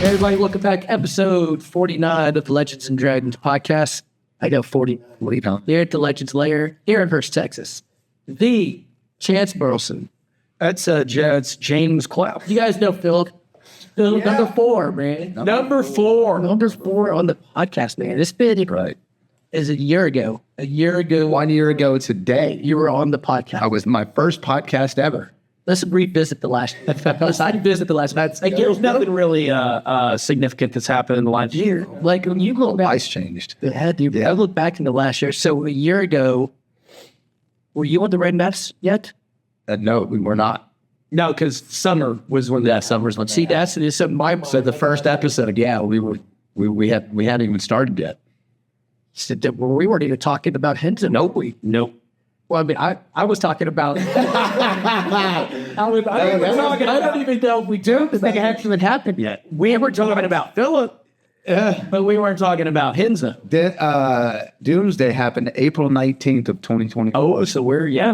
Hey everybody, welcome back. Episode 49 of the Legends and Dragons podcast. I know 40. Here at the Legends Lair, here in Hurst, Texas. The Chance Burleson. That's James Cloud. You guys know Phillip. Phillip, number 4, man. Number 4 on the podcast, man. This been is a year ago. 1 year ago today, you were on the podcast. I was my first podcast ever. Let's revisit the last. I visit the last. There's nothing really significant that's happened in the last year. Like when you look back, Life's changed. I look back in the last year. So a year ago, were you on the Red Mets yet? No, we were not. No, because summer was when summer was when. See, that's it. So the first episode, we hadn't even started yet. We weren't even talking about Henson. Nope. Well, I mean, I was talking about. I don't even know if we do. The thing hasn't happened yet. We were talking about Phillip, but we weren't talking about Henza. Doomsday happened April 19th of 2020. Oh, so we're April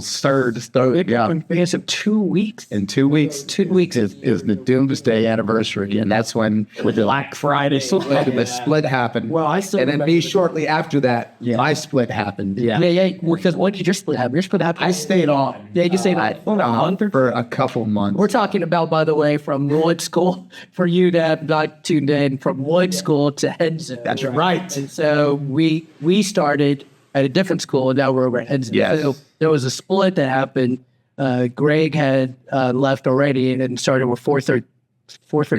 3rd. Yeah. We have 2 weeks. In 2 weeks. 2 weeks is the Doomsday anniversary, and that's when with the Black Friday the split happened. Well, I still and then me shortly after that, my split happened. Yeah. Because when did your split happen? Your split happened. I stayed on. Yeah, you stayed on for a couple months. We're talking about, by the way, from Lloyd School for you to have not tuned in, from Lloyd School to Henson. That's right. And so we started at a different school, and now we're over at Henson. Yes. So there was a split that happened. Greg had left already and started with 413.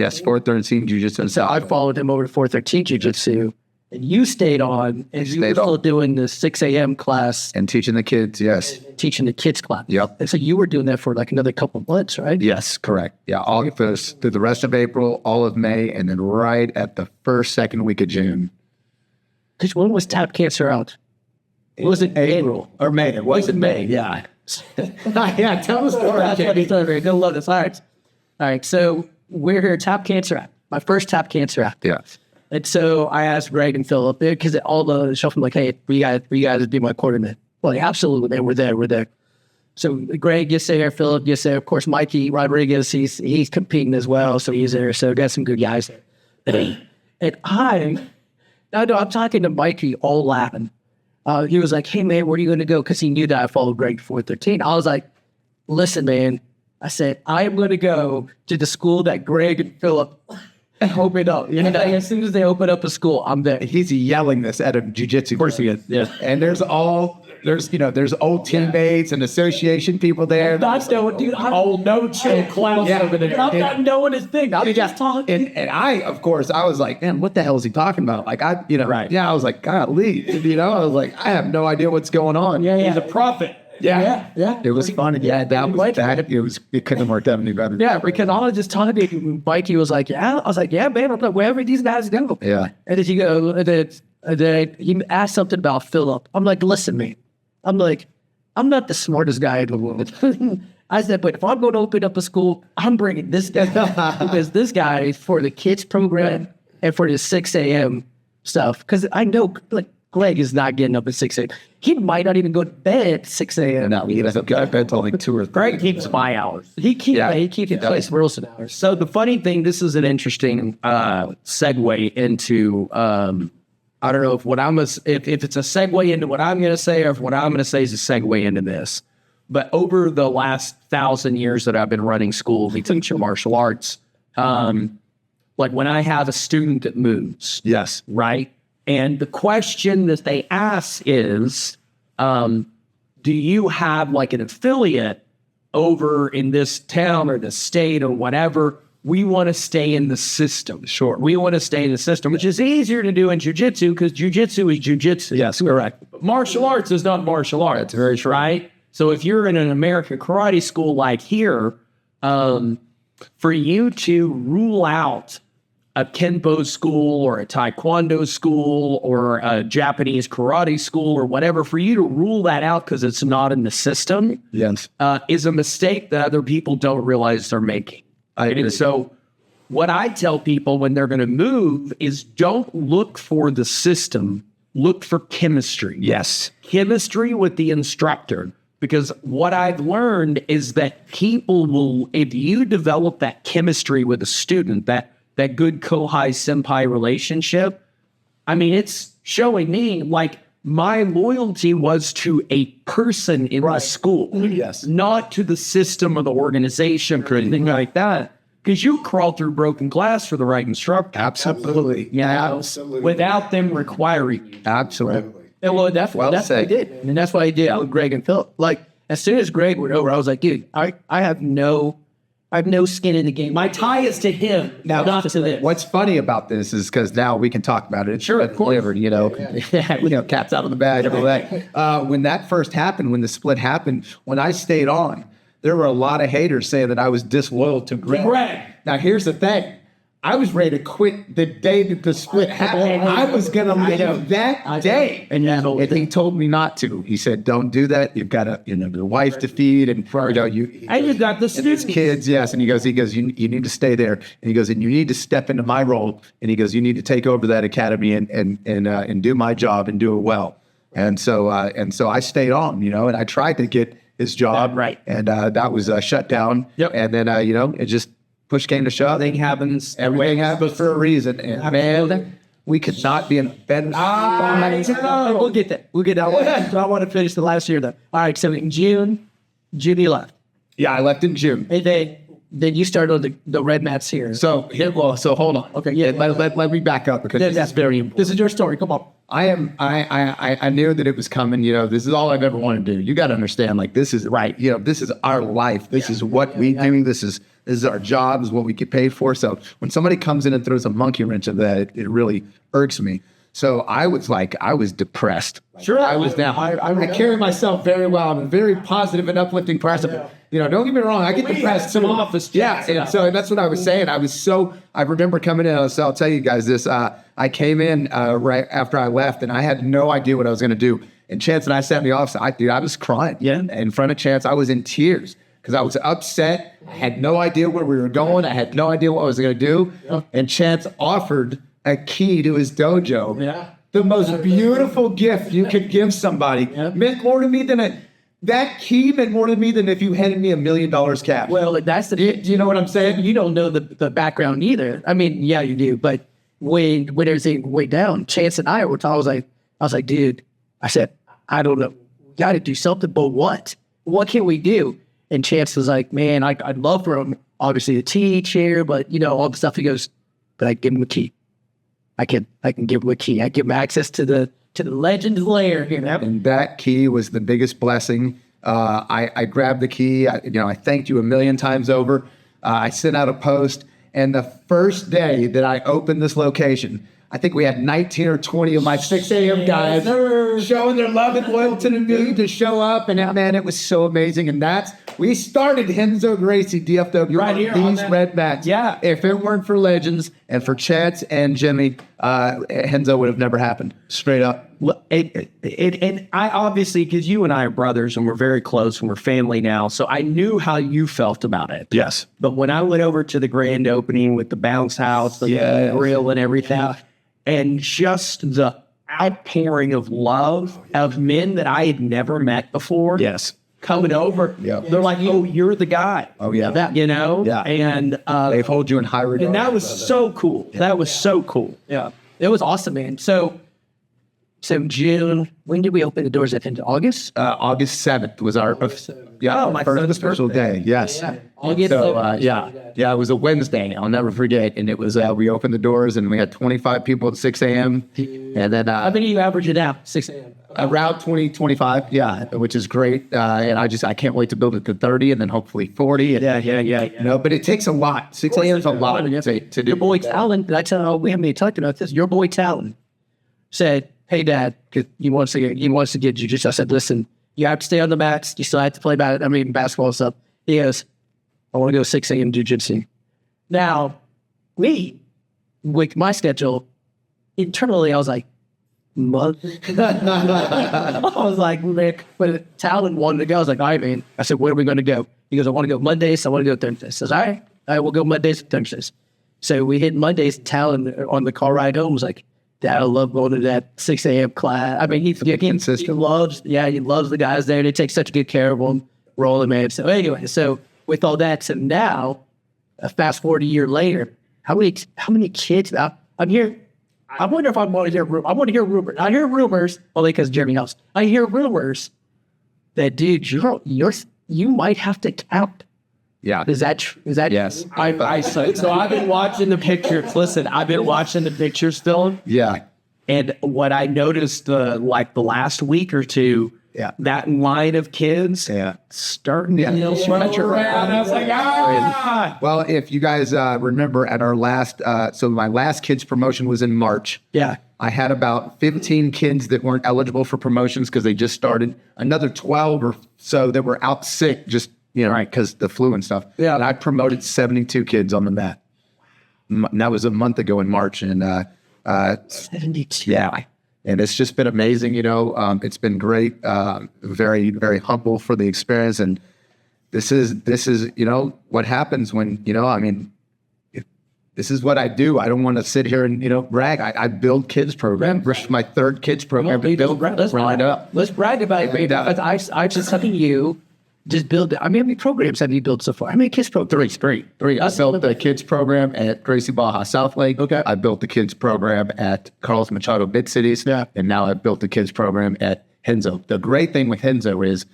Yes, 413 Jiu-Jitsu. So I followed him over to 413 Jiu-Jitsu. And you stayed on, and you were still doing the 6 a.m. class. And teaching the kids, yes. Teaching the kids class. Yep. And so you were doing that for like another couple of months, right? Yes, correct. Yeah, August through the rest of April, all of May, and then right at the second week of June. Because when was Tap Cancer out? Was it April or May? It was May. Yeah. Yeah, tell the story. Go love this. All right. So we're here, Tap Cancer Act. My first Tap Cancer Act. Yeah. And so I asked Greg and Phillip, because all the stuff, I'm like, hey, you guys be my coordinate. Well, yeah, absolutely, man. We're there. So Greg gets there, Phillip gets there. Of course, Mikey Rodriguez, he's competing as well, so he's there. So got some good guys there. And I'm talking to Mikey all laughing. He was like, hey, man, where are you going to go? Because he knew that I followed Greg 413. I was like, listen, man. I said, I am going to go to the school that Greg and Phillip open up. You know, as soon as they open up a school, I'm there. He's yelling this at a jiu-jitsu. Of course he is. Yeah. And there's old teammates and association people there. That's dude. I'm no-chill clowns over there. I'm not knowing his thing. I'm just talking. And I, of course, I was like, man, what the hell is he talking about? Like, I was like, golly, I was like, I have no idea what's going on. Yeah. He's a prophet. Yeah. It was fun. Yeah, that was bad. It couldn't have worked out any better. Yeah, because I was just talking to him. Mikey was like, yeah. I was like, yeah, man. I'm like, wherever these guys go. Yeah. And then he go, and then he asked something about Phillip. I'm like, listen, man. I'm like, I'm not the smartest guy in the world. I said, but if I'm going to open up a school, I'm bringing this guy because this guy is for the kids program and for the 6 a.m. stuff. Because I know, like, Greg is not getting up at 6 a.m. He might not even go to bed at 6 a.m. No, he doesn't go to bed till like 2 or 3. Greg keeps my hours. He keeps Place Wilson hours. So the funny thing, this is an interesting segue into, I don't know if it's a segue into what I'm going to say or if what I'm going to say is a segue into this. But over the last 1,000 years that I've been running schools, we teach martial arts. Like when I have a student that moves. Yes. Right? And the question that they ask is, do you have like an affiliate over in this town or the state or whatever? We want to stay in the system. Sure. We want to stay in the system, which is easier to do in jiu-jitsu because jiu-jitsu is jiu-jitsu. Yes, correct. But martial arts is not martial arts. That's very true. Right? So if you're in an American karate school like here, for you to rule out a Kenpo school or a Taekwondo school or a Japanese karate school or whatever, for you to rule that out because it's not in the system is a mistake that other people don't realize they're making. So what I tell people when they're going to move is don't look for the system, look for chemistry. Yes. Chemistry with the instructor. because what I've learned is that people will, if you develop that chemistry with a student, that good kohai senpai relationship, I mean, it's showing me like my loyalty was to a person in the school, not to the system or the organization or anything like that. Because you crawl through broken glass for the right instructor. Absolutely. Yeah, Absolutely. Without them requiring you. Absolutely. And well, that's what I said. did. And that's what I did with Greg and Phillip. Like, as soon as Greg went over, I was like, dude, I have no skin in the game. My tie is to him, not to them. What's funny about this is because now we can talk about it. Sure, of course. You know, cats out of the bag, everything. When that first happened, when the split happened, when I stayed on, there were a lot of haters saying that I was disloyal to Greg. Now, here's the thing. I was ready to quit the day that the split happened. I was going to leave that day. And he told me not to. He said, don't do that. You've got a the wife to feed. And you got the students. Kids, yes. And he goes, you need to stay there. And he goes, and you need to step into my role. And he goes, you need to take over that academy and do my job and do it well. And so I stayed on, and I tried to get his job. Right. And that was shut down. Yep. And then, it just push came to shove. Everything happens. Everything happens for a reason. And man, we could not be in a better spot. We'll get that. I want to finish the last year, though. All right, so in June you left. Yeah, I left in June. And then you started on the red mats here. So hold on. Okay, yeah. Let me back up because That's very important. This is your story. Come on. I knew that it was coming. This is all I've ever wanted to do. You got to understand, like, this is right. This is our life. This is what we do. This is our job. This is what we get paid for. So when somebody comes in and throws a monkey wrench at that, it really irks me. So I was depressed. Sure. I was down. I carry myself very well. I'm a very positive and uplifting person. Don't get me wrong. I get depressed. Some office. Yeah. And so that's what I was saying. I remember coming in. So I'll tell you guys this. I came in right after I left, and I had no idea what I was going to do. And Chance and I sat in the office. I was crying. Yeah. In front of Chance, I was in tears because I was upset. I had no idea where we were going. I had no idea what I was going to do. Yeah. And Chance offered a key to his dojo. Yeah. The most beautiful gift you could give somebody. Yeah. Meant more to me than that key meant more to me than if you handed me $1 million cash. Well, that's the. Do you know what I'm saying? You don't know the background either. I mean, yeah, you do. But when everything went down, Chance and I were talking. I was like, dude. I said, I don't know. We got to do something, but what? What can we do? And Chance was like, man, I'd love for him, obviously, the teach here, but all the stuff. He goes, but I give him a key. I can give him a key. I give him access to the Legends lair here. And that key was the biggest blessing. I grabbed the key. I thanked you 1,000,000 times over. I sent out a post, and the first day that I opened this location, I think we had 19 or 20 of my 6 a.m. guys showing their love and loyalty to me to show up. And man, it was so amazing. And we started Renzo Gracie DFW right here these red mats. Yeah. If it weren't for Legends and for Chance and Jimmy, Renzo would have never happened. Straight up. Well, and I obviously, because you and I are brothers and we're very close and we're family now, so I knew how you felt about it. Yes. But when I went over to the grand opening with the bounce house, the grill and everything, and just the outpouring of love of men that I had never met before. Yes. Coming over. Yeah. They're like, oh, you're the guy. Oh, yeah. Yeah. And they hold you in high regard. And that was so cool. That was so cool. Yeah. It was awesome, man. So June, when did we open the doors? In August? August 7th was our my first special day. Yes. Yeah. August. So, it was a Wednesday. I'll never forget. And it was we opened the doors and we had 25 people at 6 a.m. And then I think you average it out 6 a.m. Around 20, 25. Yeah, which is great. And I can't wait to build it to 30 and then hopefully 40. And, Yeah. But it takes a lot. 6 a.m. is a lot to do. Your boy Talon, did I tell you, we haven't even talked about this. Your boy Talon said, hey, Dad, because he wants to get jiu-jitsu. I said, listen, you have to stay on the mats. You still have to play basketball and stuff. He goes, I want to go 6 a.m. jiu-jitsu. Now, with my schedule, internally, I was like, mother. I was like, Nick, but Talon wanted to go. I was like, all right, man. I said, where are we going to go? He goes, I want to go Mondays. I want to go Thursdays. I says, all right, we'll go Mondays and Thursdays. So we hit Mondays. Talon on the car ride home was like, Dad, I love going to that 6 a.m. class. I mean, he loves the guys there. They take such good care of them, rolling, man. So anyway, so with all that, so now, fast forward a year later, how many kids? I'm here. I wonder if I want to hear rumors. I hear rumors, only because Jeremy knows. I hear rumors that, dude, you might have to count. Yeah. Is that yes? So I've been watching the pictures. Listen, I've been watching the pictures, Phil. Yeah. And what I noticed, the last week or two, that line of kids, starting to stretch around. I was like, Well, if you guys remember, at our last, so my last kids promotion was in March. Yeah. I had about 15 kids that weren't eligible for promotions because they just started. Another 12 or so that were out sick, just because the flu and stuff. Yeah. And I promoted 72 kids on the mat. And that was a month ago in March, and 72. Yeah. And it's just been amazing, it's been great, very, very humble for the experience. And this is, what happens when, this is what I do. I don't want to sit here and, brag. I build kids program. This is my third kids program. Let's brag about it. Because I just something you just build. I mean, how many programs have you built so far? How many kids programs? Three. I built the kids program at Gracie Baja Southlake. Okay. I built the kids program at Carlos Machado Mid-Cities. Yeah. And now I've built the kids program at Renzo. The great thing with Renzo is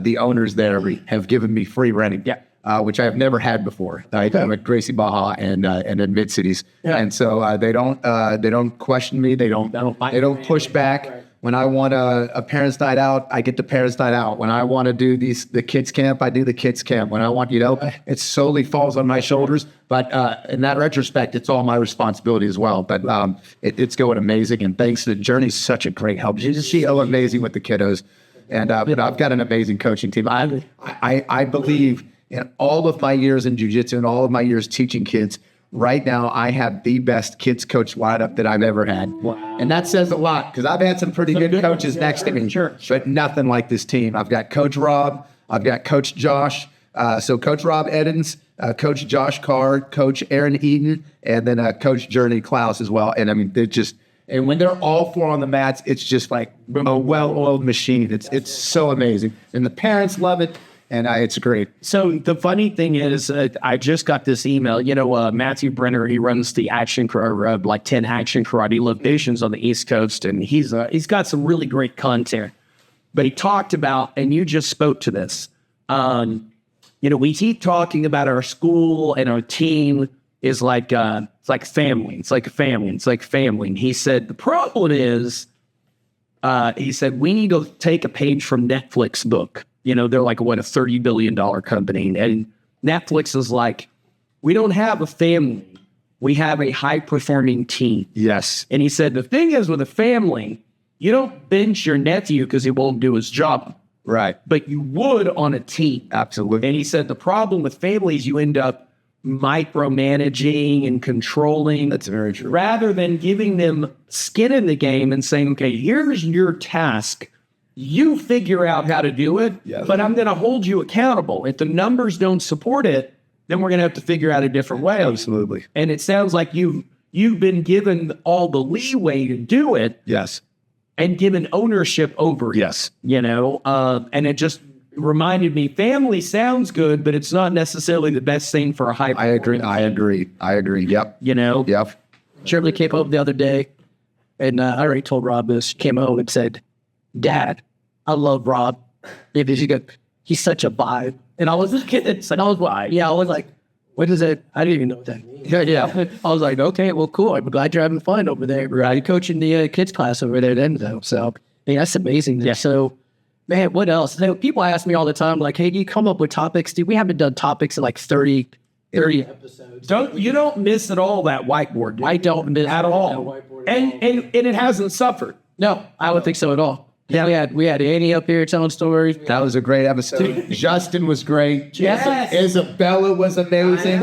the owners there have given me free renting. Yeah. Which I have never had before. I'm at Gracie Baja and at Mid-Cities. Yeah. And so they don't question me. They don't push back. When I want a parents' night out, I get the parents' night out. When I want to do the kids' camp, I do the kids' camp. When I want, it solely falls on my shoulders. But in that retrospect, it's all my responsibility as well. But it's going amazing. And thanks to the journey, such a great help. She's so amazing with the kiddos. And but I've got an amazing coaching team. I believe in all of my years in jiu-jitsu and all of my years teaching kids, right now, I have the best kids coach lineup that I've ever had. Wow. And that says a lot because I've had some pretty good coaches next to me, but nothing like this team. I've got Coach Rob, I've got Coach Josh, so Coach Rob Edens, Coach Josh Card, Coach Aaron Eaton, and then Coach Journey Klaus as well. And I mean, and when they're all four on the mats, it's just like a well-oiled machine. It's so amazing. And the parents love it. And it's great. So the funny thing is, I just got this email. Matthew Brenner, he runs the 10 action karate locations on the East Coast, and he's got some really great content. But he talked about, and you just spoke to this. We keep talking about our school and our team is like it's like family. It's like a family. It's like family. And he said the problem is, he said we need to take a page from Netflix book. They're like, a $30 billion company. And Netflix is like, we don't have a family. We have a high-performing team. Yes. And he said, the thing is with a family, you don't bench your nephew because he won't do his job. Right. But you would on a team. Absolutely. And he said, the problem with families, you end up micromanaging and controlling. That's very true. Rather than giving them skin in the game and saying, okay, here's your task. You figure out how to do it, but I'm going to hold you accountable. If the numbers don't support it, then we're going to have to figure out a different way. Absolutely. And it sounds like you've been given all the leeway to do it. Yes. And given ownership over it. Yes. And it just reminded me, family sounds good, but it's not necessarily the best thing for a high. I agree. Yep. Yep. Shirley came home the other day, and I already told Rob this. She came home and said, Dad, I love Rob. He's such a vibe. And I was just kidding. I was like, what is it? I didn't even know what that means. Yeah. I was like, okay, well, cool. I'm glad you're having fun over there. You're coaching the kids class over there then, though. So, that's amazing. Yeah. So, man, what else? So people ask me all the time, like, hey, do you come up with topics? Dude, we haven't done topics in like 30 episodes. You don't miss at all that whiteboard. I don't miss at all. And it hasn't suffered. No, I don't think so at all. Yeah, we had Annie up here telling stories. That was a great episode. Justin was great. Yes. Isabella was amazing.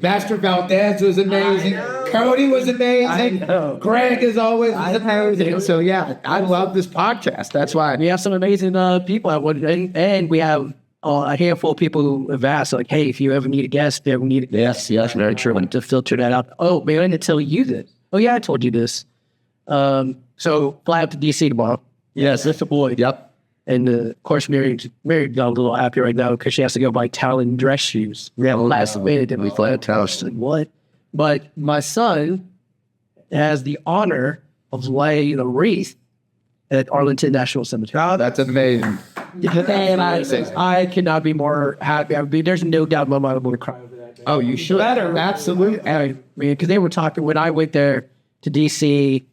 Master Valdez was amazing. Cody was amazing. Greg is always amazing. So I love this podcast. That's why we have some amazing people. And we have a handful of people who have asked, like, hey, if you ever need a guest, Yes, very true. To filter that out. Oh, man, I didn't tell you this. Oh, yeah, I told you this. So fly up to DC tomorrow. Yes, that's a boy. Yep. And of course, Mary got a little happy right now because she has to go buy Talon dress shoes. Yeah, Last minute, and we fly out to what? But my son has the honor of laying a wreath at Arlington National Cemetery. Oh, that's amazing. And I cannot be more happy. I mean, there's no doubt in my mind I'm going to cry over that. Oh, you should. Absolutely. I mean, because they were talking when I went there to DC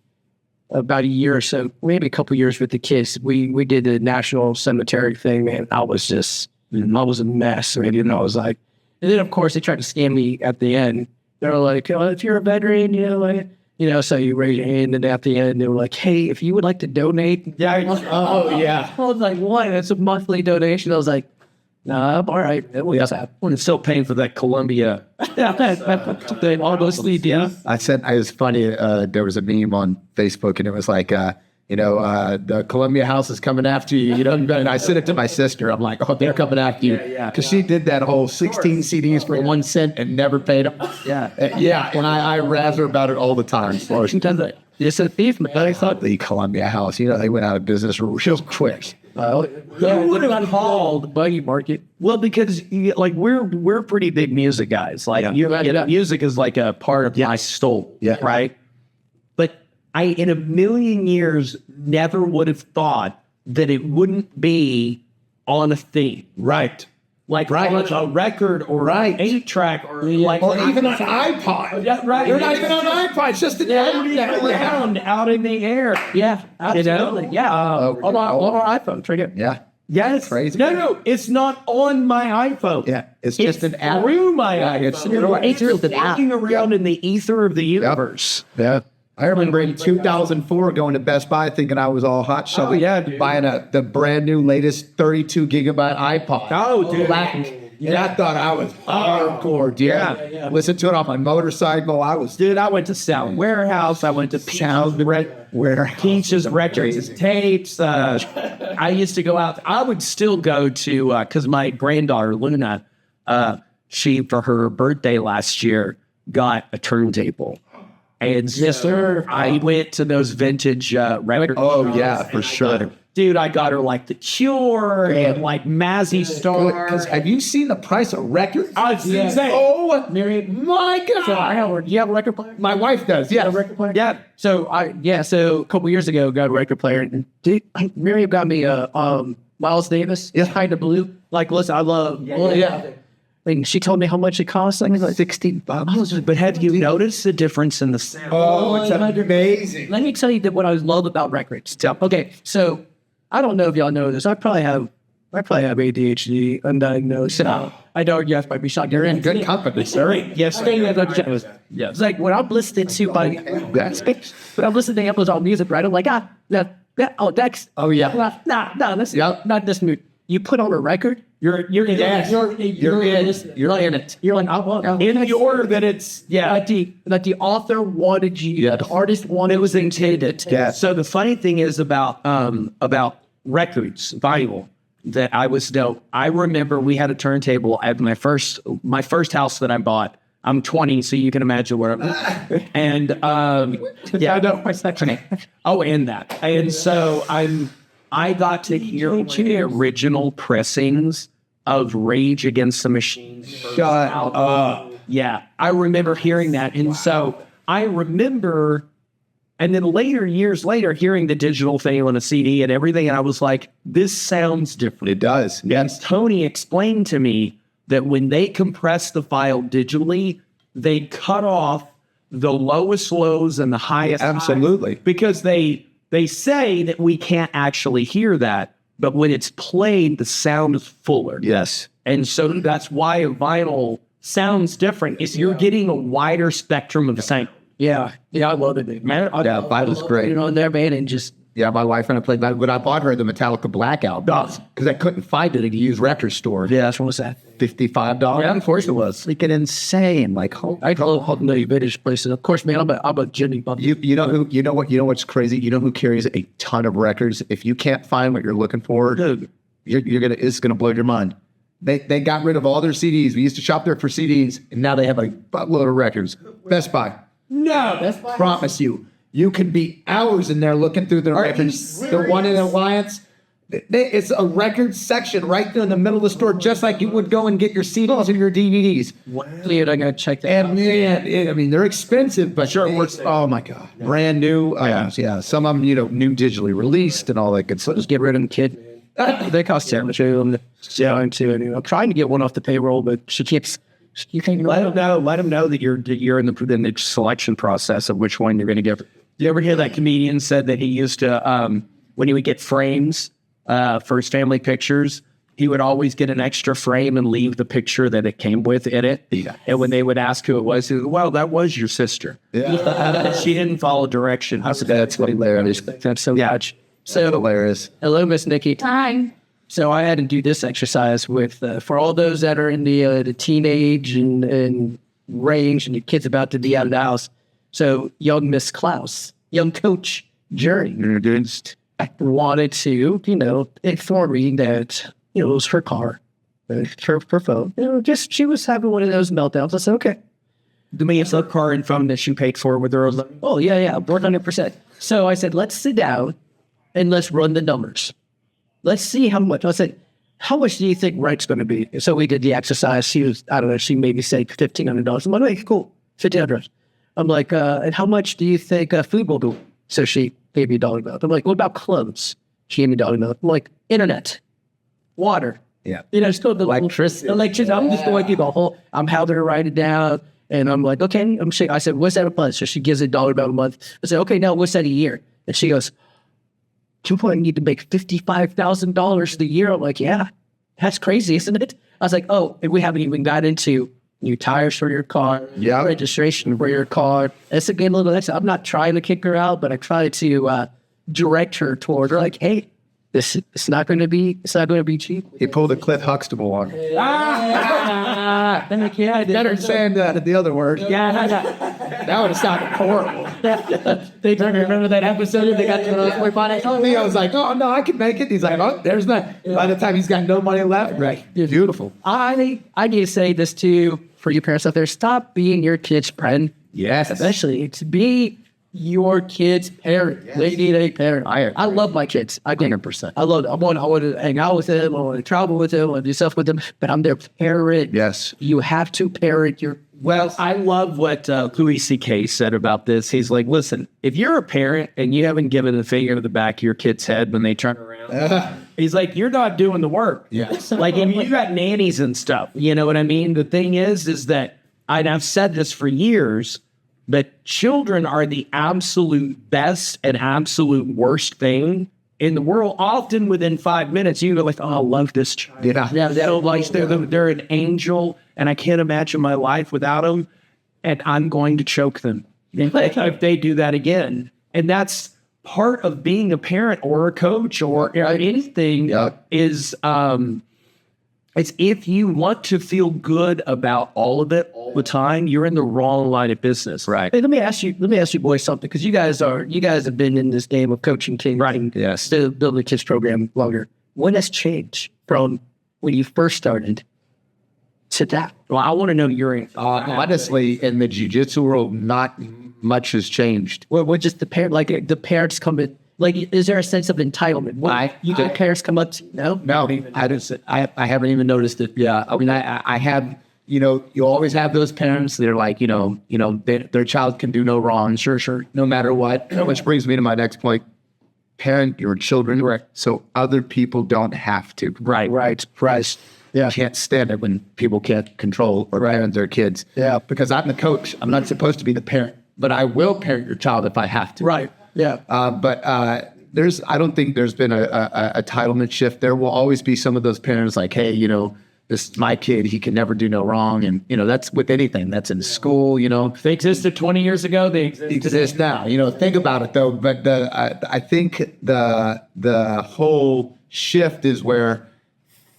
about a year or so, maybe a couple of years with the kids. We did the National Cemetery thing, man. I was a mess. I mean, I was like, and then of course they tried to scam me at the end. They were like, oh, if you're a veteran, so you raise your hand, and at the end they were like, hey, if you would like to donate. Yeah. Oh, yeah. I was like, what? It's a monthly donation. I was like, no, I'm all right. We're still paying for that Columbia. They honestly did. I said, it was funny. There was a meme on Facebook, and it was like, the Columbia House is coming after you. And I sent it to my sister. I'm like, oh, they're coming after you. Because she did that whole 16 CDs for 1 cent and never paid them. Yeah. And I razz her about it all the time. So She does it. It's a thief, man. I thought the Columbia House, they went out of business real quick. Who would have called the buggy market? Well, because we're pretty big music guys. Music is like a part of my soul, right? But I, in a million years, never would have thought that it wouldn't be on a theme, Right. like on a record or an 8-track or even an iPod. Yeah, right. You're not even on an iPod. It's just an around out in the air. Yeah, absolutely. Yeah, on our iPhones, right here. Yeah. Yes. Crazy. No, it's not on my iPhone. Yeah. It's just an app. Through my iPhone. It's walking around in the ether of the universe. Yeah. I remember in 2004 going to Best Buy thinking I was all hot shot. Dude. Buying the brand new latest 32 gigabyte iPod. Oh, dude. I thought I was hardcore, dude. Yeah. Listen to it on my motorcycle. I went to Sound Warehouse. I went to Peach's Records, tapes. I used to go out. I would still go to, because my granddaughter, Luna, she, for her birthday last year, got a turntable. And sister, I went to those vintage records. Oh, yeah, for sure. Dude, I got her like The Cure and like Mazzy Star. Have you seen the price of records? Insane. Oh, Mary, my God. do you have a record player? My wife does, yeah. A record player? Yeah. So a couple years ago, got a record player. And Miriam got me a Miles Davis. It's kind of blue. Like, listen, I love. Like, she told me how much it costs. Like $60. But have you noticed the difference in the sound? Oh, it's amazing. Let me tell you what I love about records. Okay, so I don't know if y'all know this. I probably have ADHD, undiagnosed. I know you guys might be shocked. You're in good company, sir. Yes. It's like when I'm listening to Amazon Music, right? I'm like, that's Oh, yeah. that's not this mood. You put on a record, you're in it. You're in it. You're like, In the order that it's, that the author wanted you, the artist wanted it was intended. Yeah. So the funny thing is about records, vinyl, that I remember we had a turntable at my first house that I bought. I'm 20, so you can imagine where I'm at. And and that. And so I got to hear the original pressings of Rage Against the Machine. Shut up. Yeah, I remember hearing that. And so I remember, and then years later, hearing the digital thing on a CD and everything, and I was like, this sounds different. It does. And Tony explained to me that when they compress the file digitally, they cut off the lowest lows and the highest Absolutely. highs, because they say that we can't actually hear that, but when it's played, the sound is fuller. Yes. And so that's why a vinyl sounds different, is you're getting a wider spectrum of sound. Yeah, I love it, man. Vinyl's great. There, man, and just. Yeah, my wife and I played that. When I bought her the Metallica Black album, because I couldn't find it at a used record store. Yeah, that's what was that? $55. Yeah, of course it was. Freaking insane. Like, I love the vintage places. Of course, man, I'm a Jimmy Buffett. You know what's crazy? You know who carries a ton of records? If you can't find what you're looking for, dude, it's gonna blow your mind. They got rid of all their CDs. We used to shop there for CDs, and now they have a buttload of records. Best Buy. No, Promise you. You can be hours in there looking through the records. The one in Alliance, it's a record section right there in the middle of the store, just like you would go and get your CDs and your DVDs. Dude, I gotta check that out. And man, I mean, they're expensive, but sure, oh my god, brand new. Yeah, some of them, new digitally released and all that good stuff. Just get rid of them, kid. They cost so much. I'm trying to get one off the payroll, but she keeps. You can Let them know that you're in the selection process of which one you're going to get. You ever hear that comedian said that he used to when he would get frames for his family pictures, he would always get an extra frame and leave the picture that it came with in it. Yeah. And when they would ask who it was, he would, well, that was your sister. Yeah. She didn't follow direction. That's hilarious. That's so much. So hilarious. Hello, Miss Nikki. Hi. So I had to do this exercise with for all those that are in the teenage and range and your kids about to be out of the house. So young Miss Klaus, young Coach Jerry, wanted to, inform me that, it was her car, her phone. She was having one of those meltdowns. I said, okay. The man's car and phone that she paid for with her. Oh, yeah, 100%. So I said, let's sit down and let's run the numbers. Let's see how much. I said, how much do you think rent's going to be? So we did the exercise. She was, I don't know, she maybe said $1,500. I'm like, hey, cool, $1,500. I'm like, and how much do you think food will do? So she gave me $1 amount. I'm like, what about clothes? She gave me $1 amount. I'm like, internet, water. Yeah. Just go to electricity. I'm just going through the whole, I'm having her write it down. And I'm like, okay, I said, what's that a month? So she gives it $1 amount a month. I said, okay, now what's that a year? And she goes, you probably need to make $55,000 a year. I'm like, yeah, that's crazy, isn't it? I was like, oh, and we haven't even got into new tires for your car, registration for your car. It's a good little extra. I'm not trying to kick her out, but I try to direct her toward her. Like, hey, it's not going to be cheap. He pulled a Cliff Huxtable on her. Yeah, Better saying the other word. Yeah, that would have sounded horrible. They don't remember that episode. They got to I was like, oh no, I can make it. He's like, oh, there's not. By the time he's got no money left, right? Beautiful. I need to say this to you, for you parents out there: stop being your kid's friend. Yes, especially to be your kid's parent. Yes. They need a parent. I love my kids. 100%. I love them. I want to hang out with them. I want to travel with them. I want to do stuff with them. But I'm their parent. Yes. You have to parent your. Well, I love what Louis C.K. said about this. He's like, listen, if you're a parent and you haven't given a finger to the back of your kid's head when they turn around, he's like, you're not doing the work. Yeah. Like, if you got nannies and stuff, you know what I mean? The thing is that, and I've said this for years, but children are the absolute best and absolute worst thing in the world. Often within 5 minutes, you go like, oh, I love this child. Yeah. They're an angel, and I can't imagine my life without them, and I'm going to choke them if they do that again. And that's part of being a parent or a coach or anything is it's if you want to feel good about all of it all the time, you're in the wrong line of business. Right. Hey, let me ask you boys something, because you guys have been in this game of coaching teams, right? Yes. To build a kids program longer. What has changed from when you first started to that? Well, I want to know your honestly, in the jiu-jitsu world, not much has changed. What just the parent, like the parents come in, like, is there a sense of entitlement? The parents come up to, no, I haven't even noticed it. Yeah, I mean, I have. You always have those parents. They're like, their child can do no wrong. Sure, no matter what. Which brings me to my next point: parent your children, so other people don't have to. Right. Yeah, can't stand it when people can't control or parent their kids. Yeah, because I'm the coach. I'm not supposed to be the parent, but I will parent your child if I have to. Right. Yeah. But I don't think there's been a entitlement shift. There will always be some of those parents like, hey, this is my kid. He can never do no wrong. And, that's with anything. That's in school, If they existed 20 years ago, they exist now. Think about it, though. But I think the whole shift is where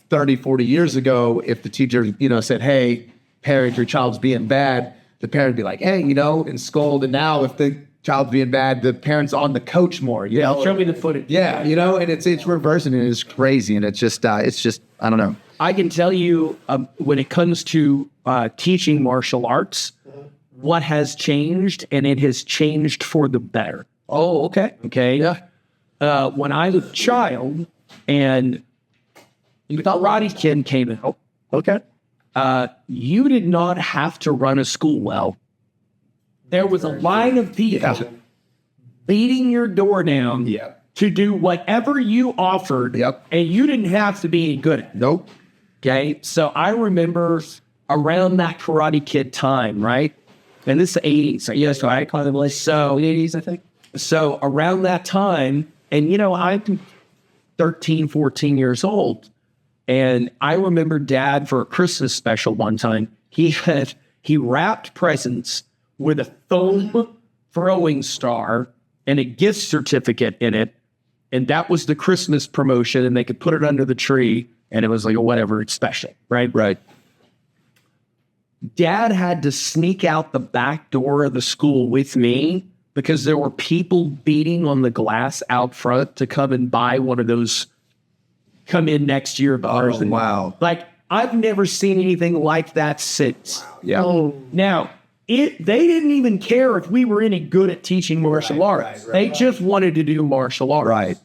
30, 40 years ago, if the teacher, said, hey, parent, your child's being bad, the parent would be like, hey, and scold. And now if the child's being bad, the parent's on the coach more. Show me the footage. Yeah, and it's reversing, and it's crazy, and it's just I don't know. I can tell you when it comes to teaching martial arts, what has changed, and it has changed for the better. Oh, okay. Okay. Yeah. When I was a child and the Karate Kid came out, Okay. you did not have to run a school well. There was a line of people beating your door down to do whatever you offered, and you didn't have to be good at it. Nope. Okay, so I remember around that Karate Kid time, right? And this is the 80s. Yes, I call it so 80s, I think. So around that time, and I'm 13, 14 years old, and I remember Dad for a Christmas special one time, he wrapped presents with a foam throwing star and a gift certificate in it. And that was the Christmas promotion, and they could put it under the tree, and it was like, whatever, it's special, right? Right. Dad had to sneak out the back door of the school with me because there were people beating on the glass out front to come and buy one of those come in next year bars. Oh, wow. Like, I've never seen anything like that since. Yeah. Now, they didn't even care if we were any good at teaching martial arts. They just wanted to do martial arts. Right.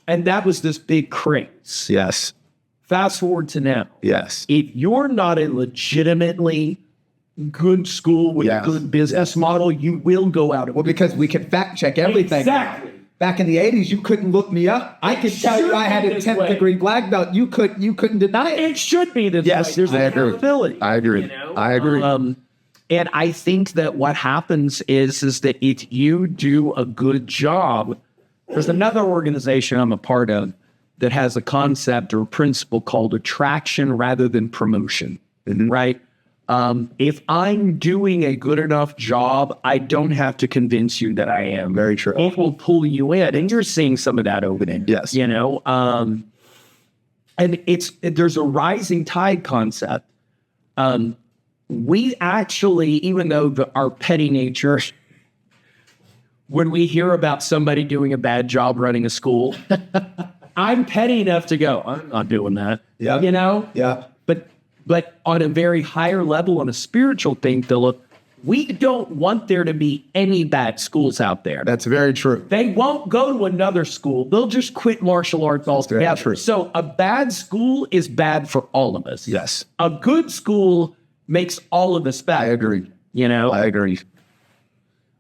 And that was this big craze. Yes. Fast forward to now. Yes. If you're not a legitimately good school with a good business model, you will go out. Well, because we can fact check everything. Exactly. Back in the 80s, you couldn't look me up. I could tell you I had a 10th degree black belt. You couldn't deny it. It should be this Yes, way. There's I agree. accountability. I agree. I agree. And I think that what happens is that if you do a good job, there's another organization I'm a part of that has a concept or a principle called attraction rather than promotion, right? If I'm doing a good enough job, I don't have to convince you that I am. Very true. It will pull you in, and you're seeing some of that over there. Yes. And there's a rising tide concept. We actually, even though our petty nature, when we hear about somebody doing a bad job running a school, I'm petty enough to go, I'm not doing that. Yeah. Yeah. But on a very higher level, on a spiritual thing, Phillip, we don't want there to be any bad schools out there. That's very true. They won't go to another school. They'll just quit martial arts altogether. True. So a bad school is bad for all of us. Yes. A good school makes all of us better. I agree. I agree.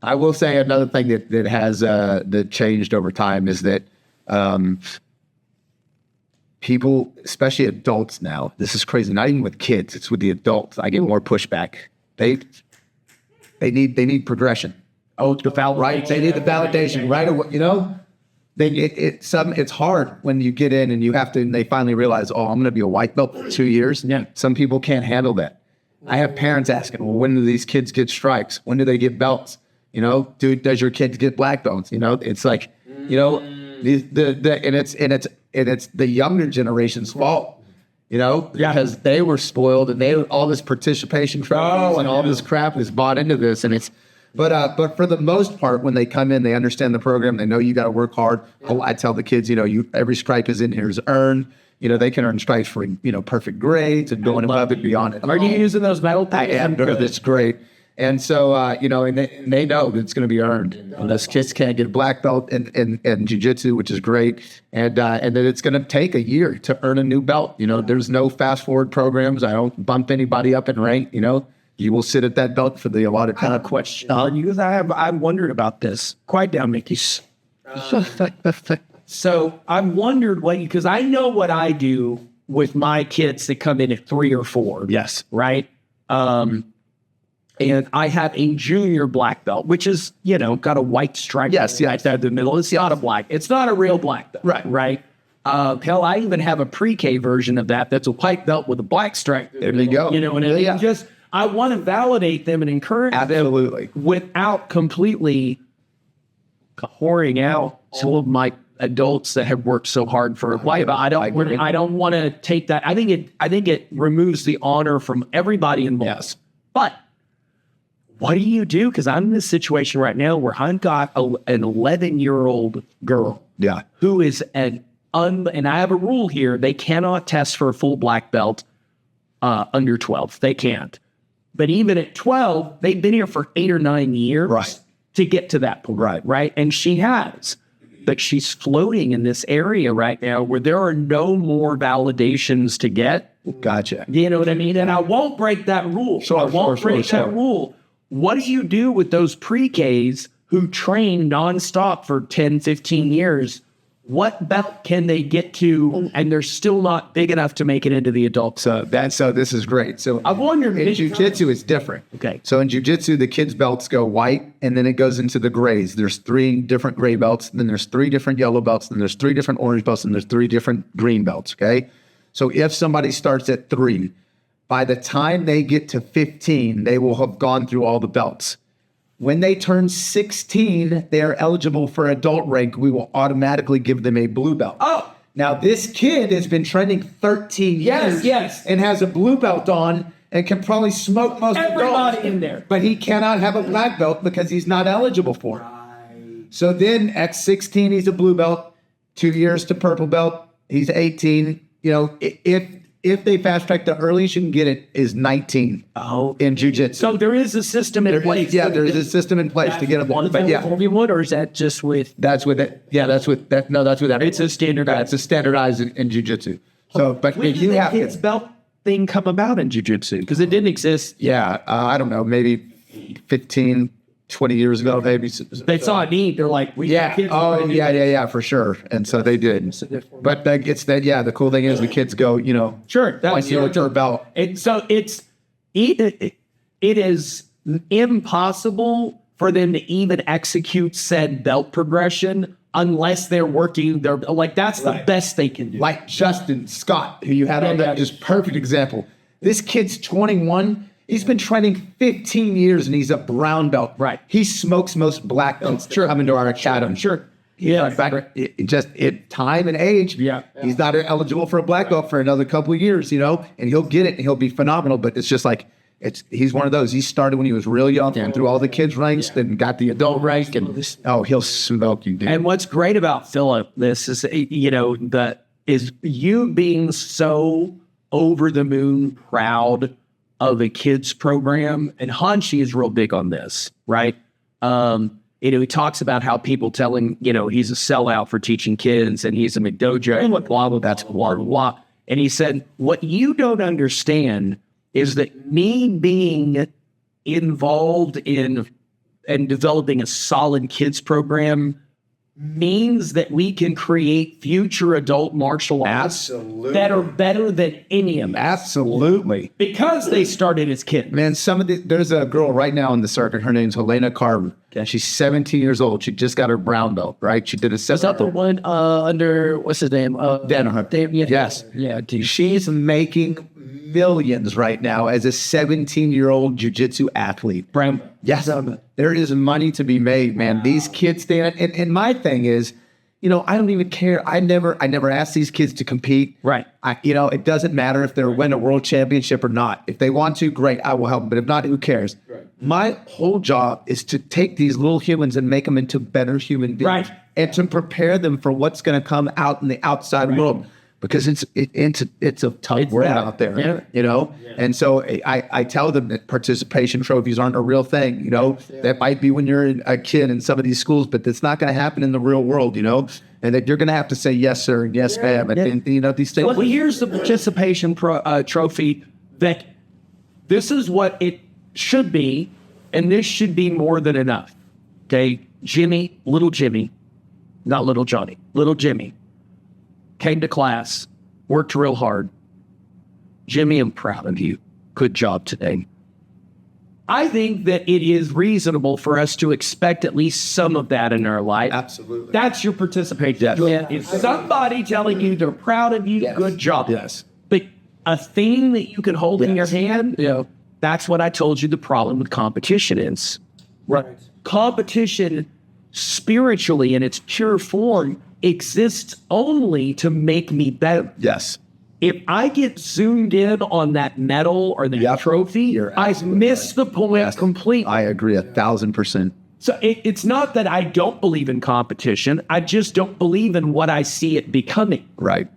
I will say another thing that has that changed over time is that people, especially adults now, this is crazy. Not even with kids, it's with the adults. I get more pushback. They need progression. Oh, the validation. Right? They need the validation right away. It's hard when you get in and you have to. And they finally realize, I'm going to be a white belt for 2 years. Yeah. Some people can't handle that. I have parents asking, well, when do these kids get stripes? When do they get belts? Does your kids get black belts? It's like, it's the younger generation's fault, because they were spoiled and all this participation trophies and all this crap is bought into this. And but for the most part, when they come in, they understand the program. They know you got to work hard. I tell the kids, every stripe is in here is earned. They can earn stripes for, perfect grades and going above and beyond it. Are you using those metal packs? I am. That's great. And so, and they know that it's going to be earned. Those kids can't get a black belt in jiu-jitsu, which is great. And that it's going to take a year to earn a new belt. There's no fast forward programs. I don't bump anybody up in rank. You will sit at that belt for the allotted time. Question. Because I've wondered about this. Quiet down, Mickey. So I've wondered because I know what I do with my kids that come in at 3 or 4. Yes. Right. And I have a junior black belt, which is, got a white stripe. Yes, right there in the middle. It's not a black. It's not a real black belt. Right. Right. Hell, I even have a pre-K version of that. That's a white belt with a black stripe. There you go. And I want to validate them and encourage Absolutely. them without completely whoring out some of my adults that have worked so hard for life. I don't want to take that. I think it removes the honor from everybody involved. Yes. But what do you do? Because I'm in this situation right now where I've got an 11-year-old girl. Yeah. Who is and I have a rule here. They cannot test for a full black belt under 12. They can't. But even at 12, they've been here for 8 or 9 years Right. to get to that point. Right. And she has. But she's floating in this area right now where there are no more validations to get. Gotcha. You know what I mean? And I won't break that rule. I won't break that rule. What do you do with those pre-Ks who train nonstop for 10, 15 years? What belt can they get to, and they're still not big enough to make it into the adult? So this is great. So I wonder in jiu-jitsu, it's different. Okay. So in jiu-jitsu, the kids' belts go white, and then it goes into the grays. There's 3 different gray belts, then there's 3 different yellow belts, then there's 3 different orange belts, and there's 3 different green belts, okay? So if somebody starts at 3, by the time they get to 15, they will have gone through all the belts. When they turn 16, they are eligible for adult rank. We will automatically give them a blue belt. Oh. Now, this kid has been training 13 years and has a blue belt on and can probably smoke most Everybody adults, in there. but he cannot have a black belt because he's not eligible for it. So then at 16, he's a blue belt, 2 years to purple belt. He's 18. You know, if they fast track, the earliest you can get it is 19 in jiu-jitsu. So there is a system in place. Yeah, there's a system in place to get them. But yeah, or is that just with? that's with it. Yeah, that's with that. No, that's with that. It's a standardized. It's a standardized in jiu-jitsu. So, but When did you the have kids belt thing come about in jiu-jitsu? Because it didn't exist. yeah, I don't know, maybe 15, 20 years ago, maybe. They saw a need. They're like, we got kids. Oh, yeah, for sure. And so they did. But it's that. Yeah, the cool thing is the kids go, you know, Sure, one that's year to a belt. And so it is impossible for them to even execute said belt progression unless they're working. They're like, that's the best they can do. Like Justin Scott, who you had on that, just perfect example. This kid's 21. He's been training 15 years and he's a brown belt. Right. He smokes most black belts that come into our academy. Sure. Yeah. In fact, time and age. Yeah. He's not eligible for a black belt for another couple of years, you know, and he'll get it and he'll be phenomenal. But it's just like, he's one of those. He started when he was real young and through all the kids' ranks, then got the adult rank, and he'll smoke you, dude. And what's great about Phillip, this is, you know, is you being so over the moon proud of a kids program. And Hanshi is real big on this, right? You know, he talks about how people tell him, you know, he's a sellout for teaching kids and he's a McDojo and blah, blah, that's blah, blah, blah. And he said, what you don't understand is that me being involved in and developing a solid kids program means that we can create future adult martial arts that are better than any of them. Absolutely. Because they started as kids. Man, there's a girl right now in the circuit. Her name's Helena Carver. Okay. She's 17 years old. She just got her brown belt, right? She did a Is that the one under, what's his name? Danaher. Yes. Yeah, dude. She's making millions right now as a 17-year-old jiu-jitsu athlete. Brown. Yes, there is money to be made, man. Wow. These kids stand, and my thing is, you know, I don't even care. I never ask these kids to compete. Right. You know, it doesn't matter if they're win a world championship or not. If they want to, great, I will help them. But if not, who cares? Right. My whole job is to take these little humans and make them into better human beings. Right. And to prepare them for what's going to come out in the outside world. Because it's a tough world out there, you know? Yeah. And so I tell them that participation trophies aren't a real thing, you know? Yeah. That might be when you're a kid in some of these schools, but it's not going to happen in the real world, you know? And that you're going to have to say yes, sir, and yes, ma'am, and you know, these things. Well, here's the participation trophy that this is what it should be, and this should be more than enough, okay? Little Jimmy, not little Johnny, little Jimmy. Came to class, worked real hard. Jimmy, I'm proud of you. Good job today. I think that it is reasonable for us to expect at least some of that in our life. Absolutely. That's your participation. Yes. Yeah. If somebody telling you they're proud of you, good job. Yes. But a thing that you can hold in your hand, that's what I told you the problem with competition is. Right. Competition spiritually in its pure form exists only to make me better. Yes. If I get zoomed in on that medal or that trophy, I miss the point completely. I agree 1,000%. So it's not that I don't believe in competition. I just don't believe in what I see it becoming. Right.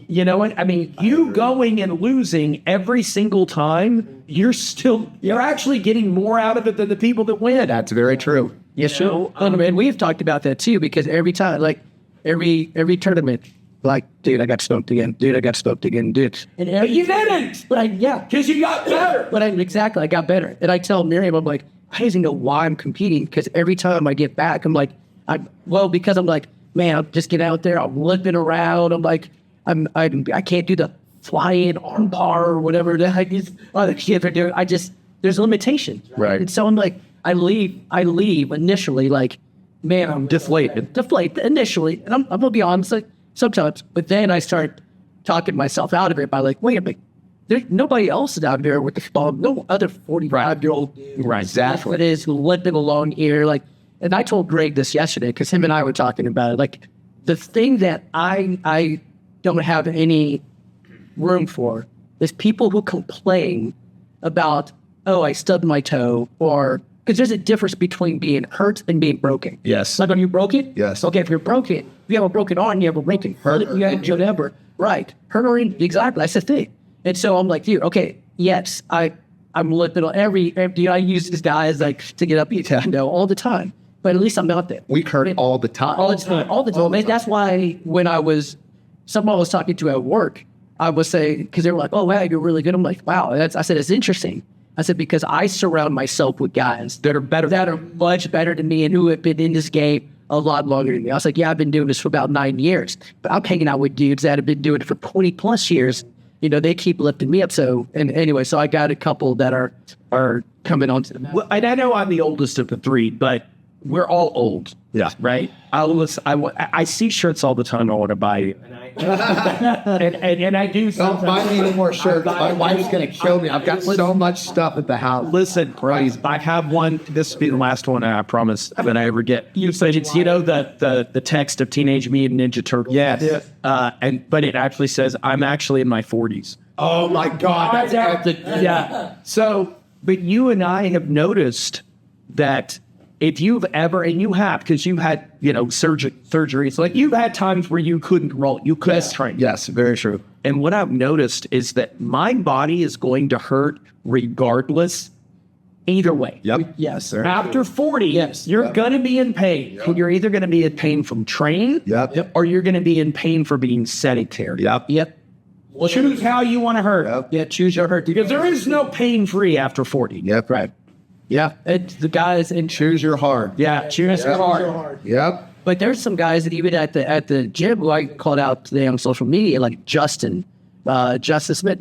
You know what? I mean, you going and losing every single time, you're actually getting more out of it than the people that win. That's very true. Yeah, sure. And we've talked about that too, because every time, like every tournament, like, dude, I got smoked again. Dude, I got smoked again. Dude. And You didn't! But Because you got better! exactly, I got better. And I tell Miriam, I'm like, I don't even know why I'm competing, because every time I get back, I'm like, because I'm like, man, I'm just getting out there, I'm limping around. I'm like, I can't do the fly-in arm bar or whatever the heck these other kids are doing. There's limitations. Right. And so I'm like, I leave initially like, man, I'm deflated initially. And I'm gonna be honest, like, sometimes, but then I start talking myself out of it by like, wait a minute, there's nobody else is out there with the ball. No other 45-year-old Right, exactly. it is limping along here. Like, and I told Greg this yesterday because him and I were talking about it. Like, the thing that I don't have any room for is people who complain about, oh, I stubbed my toe, or because there's a difference between being hurt and being broken. Yes. Like, when you broke it? Yes. Okay, if you're broken, if you have a broken arm, you have a broken hurt. You have whatever. Right. Hurt or exactly. That's the thing. And so I'm like, dude, okay, yes, I'm limping on every I use this guy as like to get up, all the time. But at least I'm out there. We hurt all the time. All the time. And that's why when someone I was talking to at work, I was saying, because they were like, oh, wow, you're really good. I'm like, wow. I said, it's interesting. I said, because I surround myself with guys that are much better than me and who have been in this game a lot longer than me. I was like, yeah, I've been doing this for about 9 years, but I'm hanging out with dudes that have been doing it for 20 plus years. They keep lifting me up. So, and anyway, so I got a couple that are coming onto the mat. Well, and I know I'm the oldest of the three, but we're all old. Yeah. Right? I see shirts all the time I want to buy you. And I do Don't sometimes. buy me any more shirts. My wife's going to kill me. I've got so much stuff at the house. Listen, I have one. This will be the last one I promise that I ever get. It's the text of Teenage Mutant Ninja Turtles. Yes. But it actually says I'm actually in my 40s. Oh my God. Yeah. So, but you and I have noticed that if you've ever, and you have, because you had, surgeries, like you've had times where you couldn't roll, you couldn't train. Yes, very true. And what I've noticed is that my body is going to hurt regardless, either way. Yep. Yes, sir. After 40, you're going to be in pain. Yep. You're either going to be in pain from training, or you're going to be in pain for being sedentary. Yep. Well, choose how you want to hurt. Yep. Yeah, choose your hurt. Because there is no pain-free after 40. Yep. Right. Yeah, it's the guys and Choose your hard. Yeah, choose your heart. Yep. But there's some guys that even at the gym who I called out today on social media, like Justin Smith.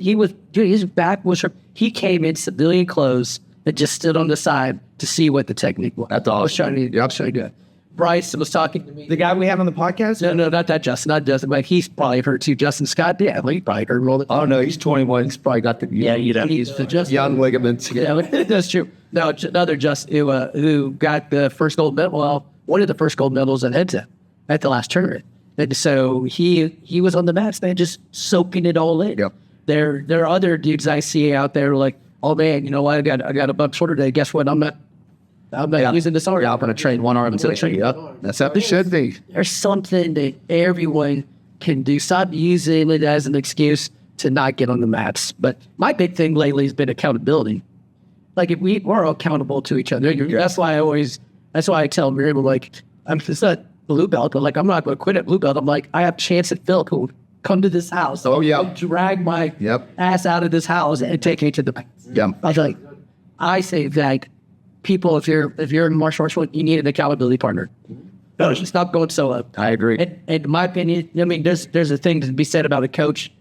His back was hurt. He came in civilian clothes and just stood on the side to see what the technique was. That's awesome. I was trying to do it. Bryce was talking to me. The guy we have on the podcast? No, not that Justin. Not Justin. But he's probably hurt too. Justin Scott. Yeah, well, he probably hurt all the time. Oh no, he's 21. He's probably got the He's the Justin. young ligaments. Yeah, that's true. No, another Justin who got the first gold medal. Well, one of the first gold medals at EDSA at the last tournament. And so he was on the mats, man, just soaking it all in. Yep. There are other dudes I see out there like, oh man, you know what? I got a bump shoulder today. Guess what? I'm not using this arm. Yeah, I'm going to train one arm until Yep. That's how it should be. There's something that everyone can do. Stop using it as an excuse to not get on the mats. But my big thing lately has been accountability. Like, if we're accountable to each other. That's why I tell Miriam, like, it's not blue belt, but like, I'm not going to quit at blue belt. I'm like, I have Chance at Phil who come to this house. Oh, yeah. I'll drag my ass out of this house and take me to the back. Yeah. I say that people, if you're in martial arts, you need an accountability partner. Stop going solo. I agree. And in my opinion, I mean, there's a thing to be said about a coach,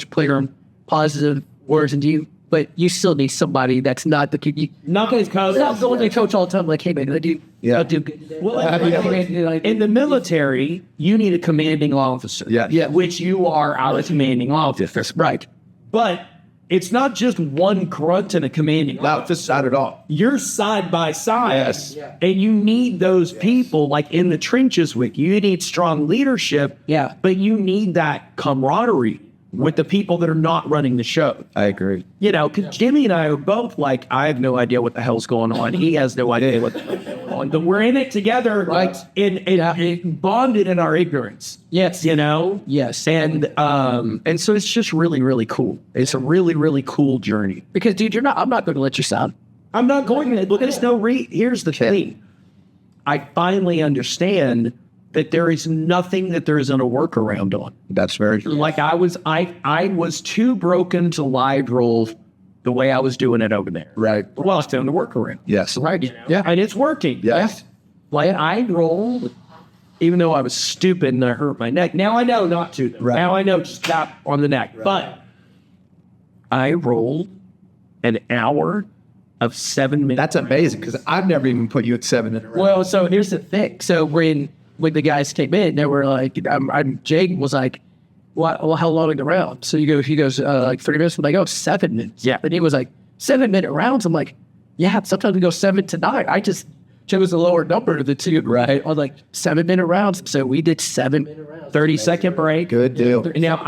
player, positive words into you, but you still need somebody that's not the Not his coach. not going to coach all the time. Like, hey man, I do good. Well, in the military, you need a commanding officer. Yeah. Which you are our commanding officer. Right. But it's not just one grunt and a commanding officer. Not at all. You're side by side. Yes. And you need those people like in the trenches with you. You need strong leadership. Yeah. But you need that camaraderie. with the people that are not running the show. I agree. You know, because Jimmy and I are both like, I have no idea what the hell's going on. He has no idea what the hell's going on. But we're in it together, like in bonded in our ignorance. Yes. You know? Yes. And so it's just really, really cool. It's a really, really cool journey. Because, dude, I'm not going to let you sound. I'm not going to. Look, here's the thing. I finally understand that there is nothing that there isn't a workaround on. That's very true. Like I was too broken to live roll the way I was doing it over there. Right. Well, I was doing the workaround. Yes. Right. Yeah. And it's working. Yes. Like I rolled, even though I was stupid and I hurt my neck. Now I know not to. Right. Now I know to stop on the neck. Right. But I rolled an hour of 7 minutes. That's amazing because I've never even put you at 7 in a row. Well, so here's the thing. So when the guys came in, they were like, Jake was like, well, how long are the round? So he goes, like 30 minutes. I'm like, 7 minutes. Yeah. And he was like, 7 minute rounds. I'm like, yeah, sometimes we go 7 to 9. I just chose a lower number of the two. Right. I was like 7 minute rounds. So we did 7 minute rounds. 30-second break. Good deal. And now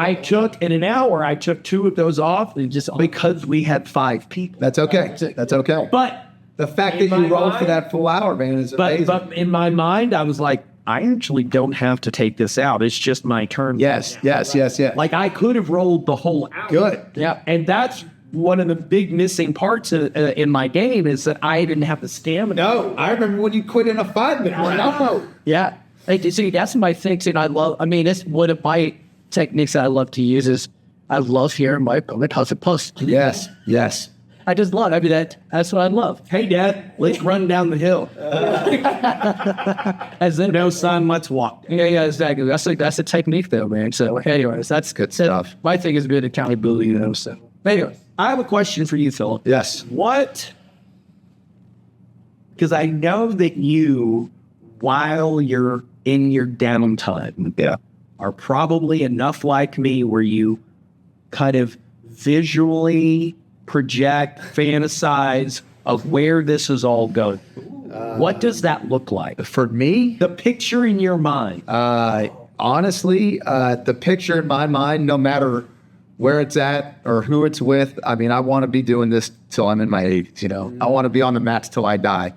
in an hour, I took 2 of those off because we had 5 people. That's okay. That's okay. But the fact that you rolled for that full hour, man, is amazing. But in my mind, I was like, I actually don't have to take this out. It's just my turn. Yes. Like I could have rolled the whole hour. Good. Yeah. And that's one of the big missing parts in my game is that I didn't have the stamina. No, I remember when you quit in a 5 minute one. No. Yeah. Like, see, that's my thing. And it's one of my techniques that I love to use is I love hearing my opponent hustle post. Yes. I just love. That's what I love. Hey, Dad, let's run down the hill. As in, No, son, let's walk. yeah, exactly. That's a technique, though, man. So, anyways, that's Good stuff. My thing is good accountability, though. So, anyways, I have a question for you, Phillip. Yes. Because I know that you, while you're in your downtime, are probably enough like me where you kind of visually project, fantasize of where this is all going. What does that look like? For me, The picture in your mind. honestly, the picture in my mind, no matter where it's at or who it's with, I mean, I want to be doing this till I'm in my 80s, you know? I want to be on the mats till I die.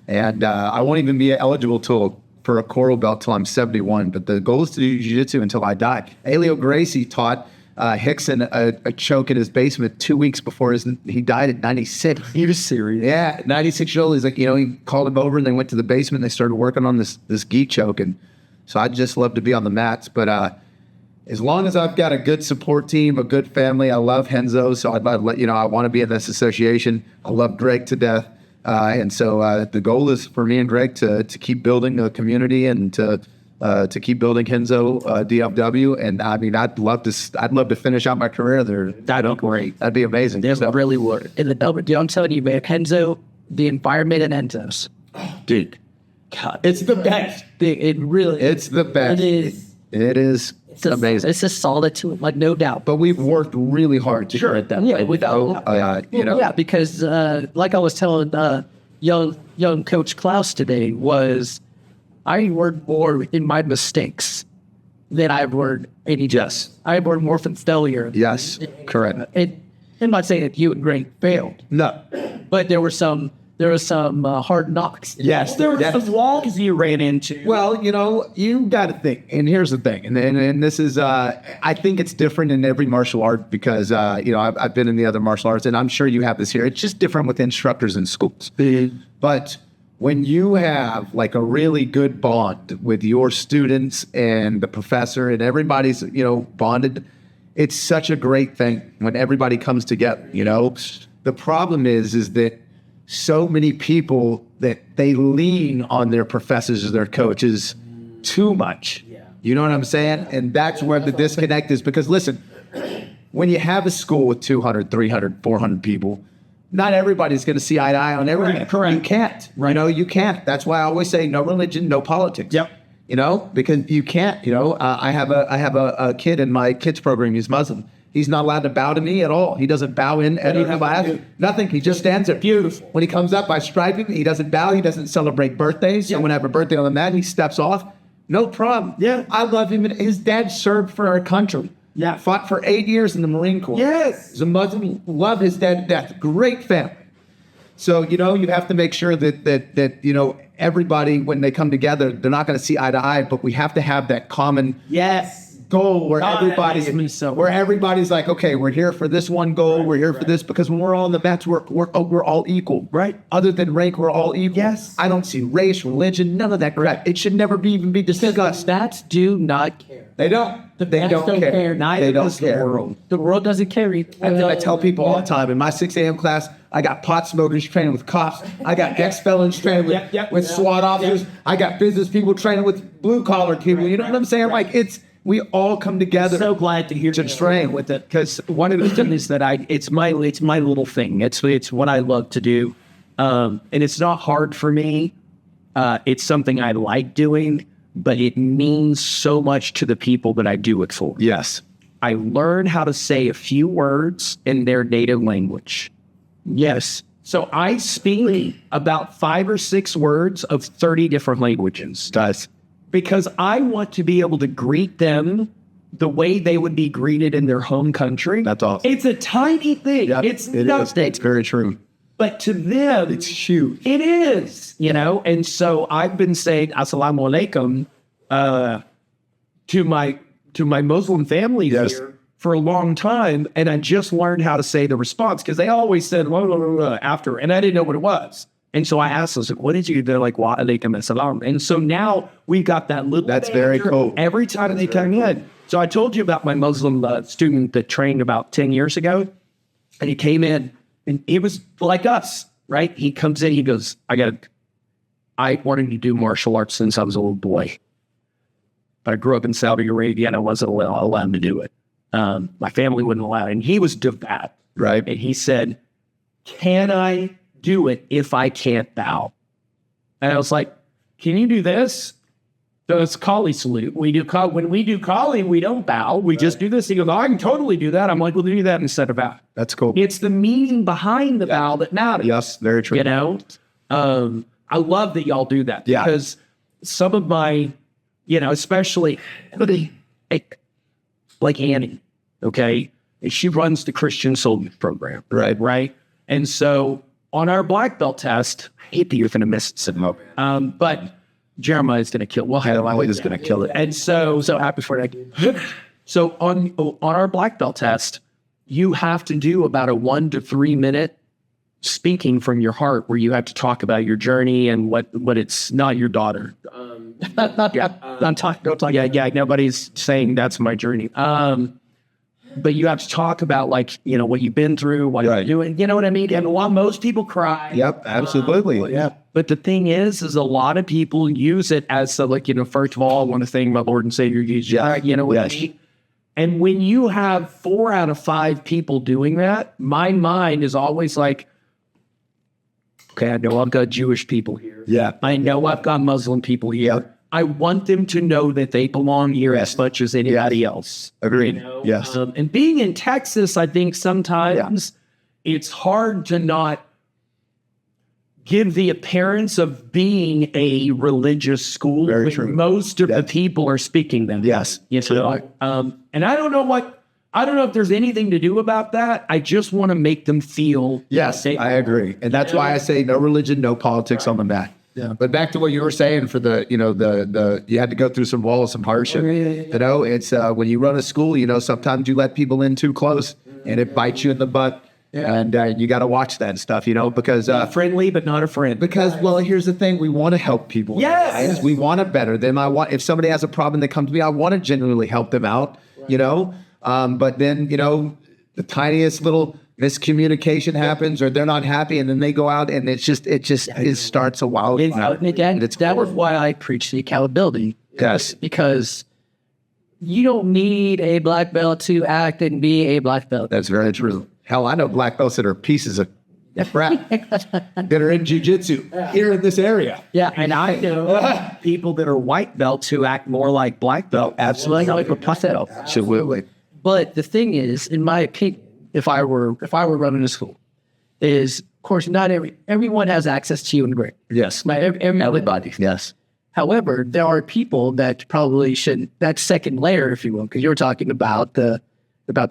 And I won't even be eligible for a coral belt till I'm 71. But the goal is to do jiu-jitsu until I die. Renzo Gracie taught Hickson a choke in his basement 2 weeks before he died at 96. He was serious. Yeah, 96-year-old. He's like, he called him over and they went to the basement and they started working on this gi choke. And so I'd just love to be on the mats. But as long as I've got a good support team, a good family, I love Renzo. So I'd let I want to be in this association. I love Greg to death. And so the goal is for me and Greg to keep building the community and to keep building Renzo DFW. And I mean, I'd love to finish out my career there. That'd be great. That'd be amazing. there's a really would. In the double, I'm telling you, man, Renzo, the environment in Enzo's, Dude. God, It's the best. it really, It's the best. It is amazing. It's a solid tool, like no doubt. But we've worked really hard to get that. Yeah, without. Yeah, because like I was telling young Coach Klaus today, was I learned more in my mistakes than I've learned any just. I learned more from failure. Yes, correct. I'm not saying that you and Greg failed, No. but there were some hard knocks. Yes, there were some walls you ran into. Well, you got to think, and here's the thing, and this is, I think it's different in every martial art because, I've been in the other martial arts, and I'm sure you have this here. It's just different with instructors in schools. But when you have like a really good bond with your students and the professor and everybody's, bonded, it's such a great thing when everybody comes together, The problem is that so many people that they lean on their professors or their coaches too much. You know what I'm saying? And that's where the disconnect is because listen, when you have a school with 200, 300, 400 people, not everybody's going to see eye to eye on everything. Correct. You can't. Right. You can't. That's why I always say no religion, no politics. Yep. Because you can't, I have a kid in my kids program. He's Muslim. He's not allowed to bow to me at all. He doesn't bow in anything I ask. Nothing. He just stands there. Beautiful. When he comes up, I stripe him. He doesn't bow. He doesn't celebrate birthdays. So when I have a birthday on the mat, he steps off. No problem. Yeah. I love him. His dad served for our country. Yeah. Fought for 8 years in the Marine Corps. Yes. He's a Muslim, love his dad to death. Great family. So, you know, you have to make sure that you know, everybody, when they come together, they're not going to see eye to eye, but we have to have that common goal where everybody's like, okay, we're here for this one goal, we're here for this, because when we're all on the mats, we're all equal. Right. Other than rank, we're all equal. Yes. I don't see race, religion, none of that crap. It should never even be discussed. Stats do not care. They don't. They don't care. Neither They don't does the care. world. The world doesn't care. I tell people all the time, in my 6 a.m. class, I got pot smokers training with cops. I got ex-felons training with SWAT officers. I got business people training with blue-collar people. You know what I'm saying? Like, we all come together. So glad to hear to train with it. Because one of the things that it's my little thing. It's what I love to do, and it's not hard for me. It's something I like doing, but it means so much to the people that I do it for. Yes. I learn how to say a few words in their native language. Yes. So I speak about 5 or 6 words of 30 different languages. Does. Because I want to be able to greet them the way they would be greeted in their home country. That's awesome. It's a tiny thing. Yep, It's it nothing. is. It's very true. But to them, It's huge. it is, you know? And so I've been saying assalamu alaikum to my Muslim family here for a long time. And I just learned how to say the response, because they always said, blah, blah, blah, blah, after, and I didn't know what it was. And so I asked them, like, what did you do? They're like, wa alaikum assalam. And so now we got that little. That's very cool. Every time they come in. So I told you about my Muslim student that trained about 10 years ago. And he came in and he was like us, right? He comes in, he goes, I wanted to do martial arts since I was a little boy. But I grew up in Saudi Arabia and I wasn't allowed to do it. My family wouldn't allow it. And he was devout. Right. And he said, can I do it if I can't bow? And I was like, can you do this? So it's Kali salute. When we do Kali, we don't bow. We just do this. He goes, I can totally do that. I'm like, we'll do that instead of bow. That's cool. It's the meaning behind the bow that matters. Yes, very true. You know, I love that y'all do that. Yeah. Because some of my, you know, especially like Annie, okay, she runs the Christian Soldier program. Right. Right. And so on our black belt test, I hate that you're going to miss it. But Jeremiah's going to kill. Well, Jeremiah's going to kill it. And so happy for that. So on our black belt test, you have to do about a 1 to 3 minute speaking from your heart, where you have to talk about your journey and what it's not your daughter. Don't talk. Yeah. Nobody's saying that's my journey. But you have to talk about, like, you know, what you've been through, what you're doing. You know what I mean? And while most people cry. Yep, absolutely. Yeah. But the thing is a lot of people use it as, like, you know, first of all, I want to thank my Lord and Savior Jesus. You know what I mean? And when you have 4 out of 5 people doing that, my mind is always like, okay, I know I've got Jewish people here. Yeah. I know I've got Muslim people here. Yep. I want them to know that they belong here as much as anybody else. Agreed. You know? Yes. And being in Texas, I think sometimes it's hard to not give the appearance of being a religious school. Very when true. Most of the people are speaking them. Yes. You know? And I don't know if there's anything to do about that. I just want to make them feel. Yes, I agree. And that's why I say no religion, no politics on the mat. Yeah. But back to what you were saying for the, you know, the you had to go through some walls, some hardship. You know, it's when you run a school, you know, sometimes you let people in too close and it bites you in the butt. Yeah. And you got to watch that stuff, you know, because friendly, but not a friend. Because, well, here's the thing. We want to help people. Yes. We want to better them. If somebody has a problem, they come to me, I want to genuinely help them out, you know. But then, you know, the tiniest little miscommunication happens, or they're not happy, and then they go out, and it starts a wild. That was why I preach the accountability. Yes, because you don't need a black belt to act and be a black belt. That's very true. Hell, I know black belts that are pieces of crap that are in jiu-jitsu here in this area. Yeah, and I know people that are white belts who act more like black belt. Absolutely. Absolutely. But the thing is, in my opinion, if I were running a school, is, of course, not everyone has access to you and great. Yes. Everybody. Yes. However, there are people that probably should, that second layer, if you will, because you were talking about the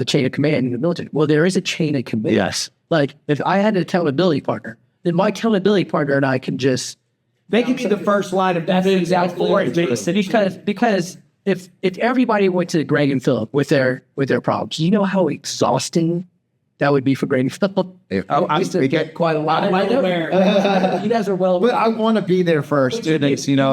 chain of command in the military. Well, there is a chain of command. Yes. Like if I had an accountability partner, then my accountability partner and I can just, They can be the first line of defense for it. because if everybody went to Greg and Phillip with their problems, you know how exhausting that would be for Greg and Phillip. We get quite a lot. You guys are well. But I want to be there for our students, you know.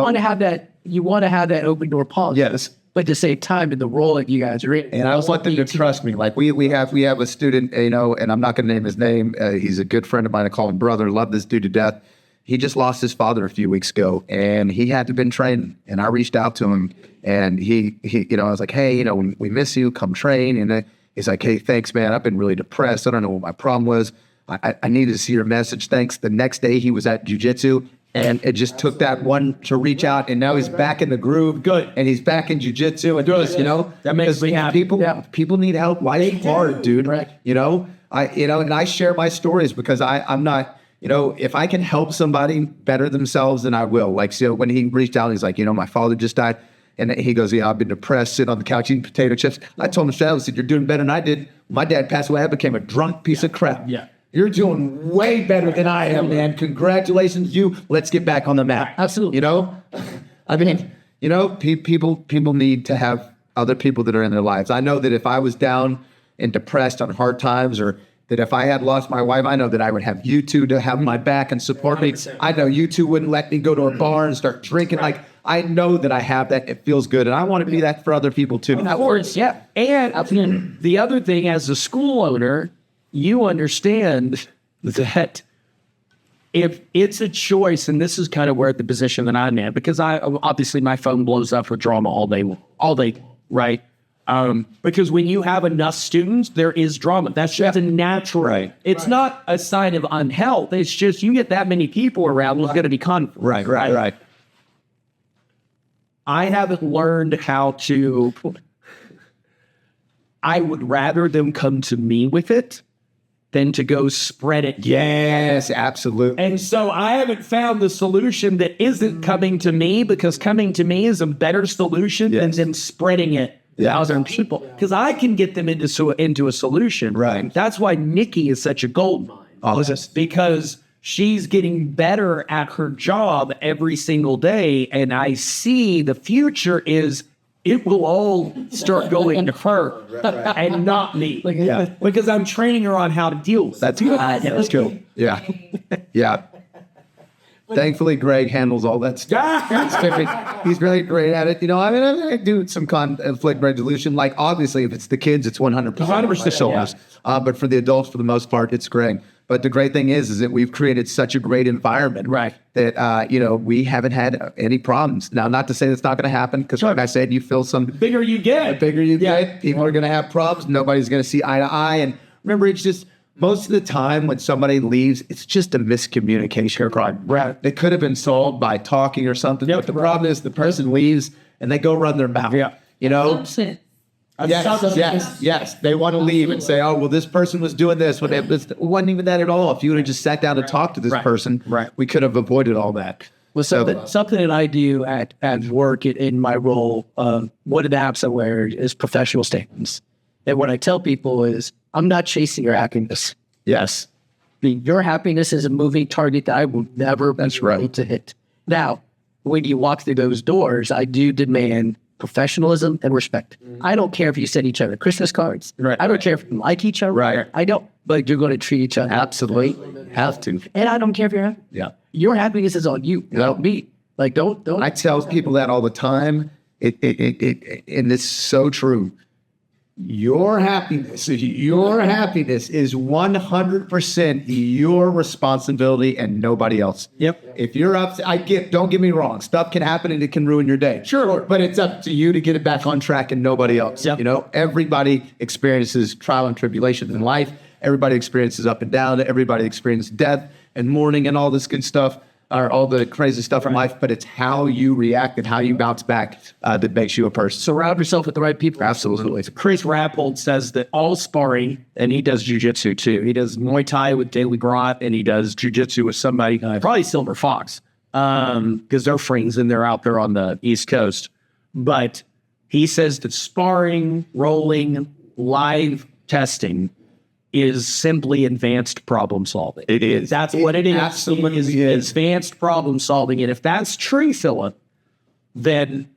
You want to have that open door policy. Yes. But at the same time, in the role that you guys are in, And I want them to trust me. Like we have a student, you know, and I'm not going to name his name. He's a good friend of mine. I call him brother. Love this dude to death. He just lost his father a few weeks ago, and he had to been training. And I reached out to him, and he, you know, I was like, hey, you know, we miss you. Come train. And he's like, hey, thanks, man. I've been really depressed. I don't know what my problem was. I needed to see your message. Thanks. The next day, he was at jiu-jitsu. And it just took that one to reach out, and now he's back in the groove. Good. And he's back in jiu-jitsu. And you know, That makes me happy. People need help. Life's hard, dude. Right. You know, and I share my stories because I'm not, you know, if I can help somebody better themselves, then I will. Like, so when he reached out, he's like, you know, my father just died. And he goes, yeah, I've been depressed, sitting on the couch eating potato chips. I told him, I said, you're doing better than I did. My dad passed away. I became a drunk piece of crap. Yeah. You're doing way better than I am, man. Congratulations, you. Let's get back on the map. Absolutely. You know, I mean, you know, people need to have other people that are in their lives. I know that if I was down and depressed on hard times, or that if I had lost my wife, I know that I would have you two to have my back and support me. I know you two wouldn't let me go to a bar and start drinking. Like, I know that I have that. It feels good. And I want to be that for other people too. Of course, yeah. And the other thing, as a school owner, you understand that if it's a choice, and this is kind of where the position that I'm in, because obviously my phone blows up with drama all day, right? Because when you have enough students, there is drama. That's just a natural. Right. It's not a sign of unhealth. It's just you get that many people around, there's going to be conflict. Right. I haven't learned how to. I would rather them come to me with it than to go spread it. Yes, absolutely. And so I haven't found the solution that isn't coming to me, because coming to me is a better solution than them spreading it to other people. Because I can get them into a solution. Right. That's why Nikki is such a gold mine. Because she's getting better at her job every single day. And I see the future is it will all start going to her and not me. Because I'm training her on how to deal with it. That's good. That's cool. Yeah. Yeah. Thankfully, Greg handles all that stuff. He's really great at it. You know, I mean, I do some conflict resolution. Like, obviously, if it's the kids, it's 100%. 100% shoulders. But for the adults, for the most part, it's Greg. But the great thing is that we've created such a great environment, right? That you know, we haven't had any problems. Now, not to say that's not going to happen, because like I said, you feel some. The bigger you get, people are going to have problems. Nobody's going to see eye to eye. And remember, it's just most of the time when somebody leaves, it's just a miscommunication problem. Right? It could have been solved by talking or something. But the problem is the person leaves and they go run their mouth. Yeah. You know. Yes. They want to leave and say, oh, well, this person was doing this. When it wasn't even that at all. If you would have just sat down and talked to this person, we could have avoided all that. Well, something that I do at work in my role, one of the apps I wear is professional statements. And what I tell people is, I'm not chasing your happiness. Yes. I mean, your happiness is a moving target that I will never be able to hit. Now, when you walk through those doors, I do demand professionalism and respect. I don't care if you send each other Christmas cards. I don't care if you like each other. I don't. But you're going to treat each other. Absolutely. Have to. And I don't care if you're happy. Your happiness is on you, not me. Like, don't. I tell people that all the time. And it's so true. Your happiness is 100% your responsibility and nobody else. Yep. If you're upset, don't get me wrong, stuff can happen and it can ruin your day. Sure. But it's up to you to get it back on track and nobody else. Yep. You know, everybody experiences trial and tribulation in life. Everybody experiences up and down. Everybody experiences death and mourning and all this good stuff. Or all the crazy stuff in life, but it's how you react and how you bounce back that makes you a person. Surround yourself with the right people. Absolutely. Chris Rappold says that all sparring, and he does jiu-jitsu too. He does Muay Thai with Daily Grot, and he does jiu-jitsu with somebody, probably Silver Fox. because they're friends and they're out there on the East Coast. But he says that sparring, rolling, live testing is simply advanced problem solving. It is. That's what it is. Absolutely It is advanced problem solving. And if that's true, Phillip, then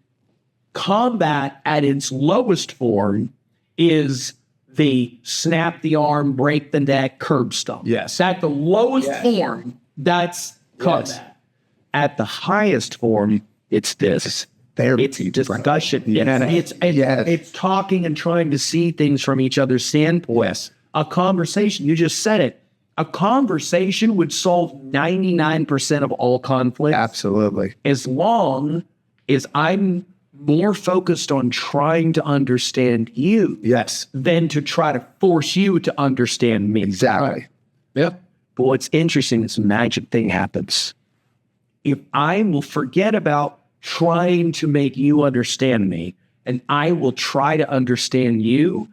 combat at its lowest form is the snap the arm, break the neck, curb stomp. Yes. At the lowest form, that's combat. Yes. At the highest form, it's this. Therapy. It's discussion. Yes. It's talking and trying to see things from each other's standpoint. Yes. A conversation, you just said it. A conversation would solve 99% of all conflicts. Absolutely. As long as I'm more focused on trying to understand you Yes. than to try to force you to understand me. Exactly. Yep. But what's interesting, this magic thing happens. If I will forget about trying to make you understand me, and I will try to understand you,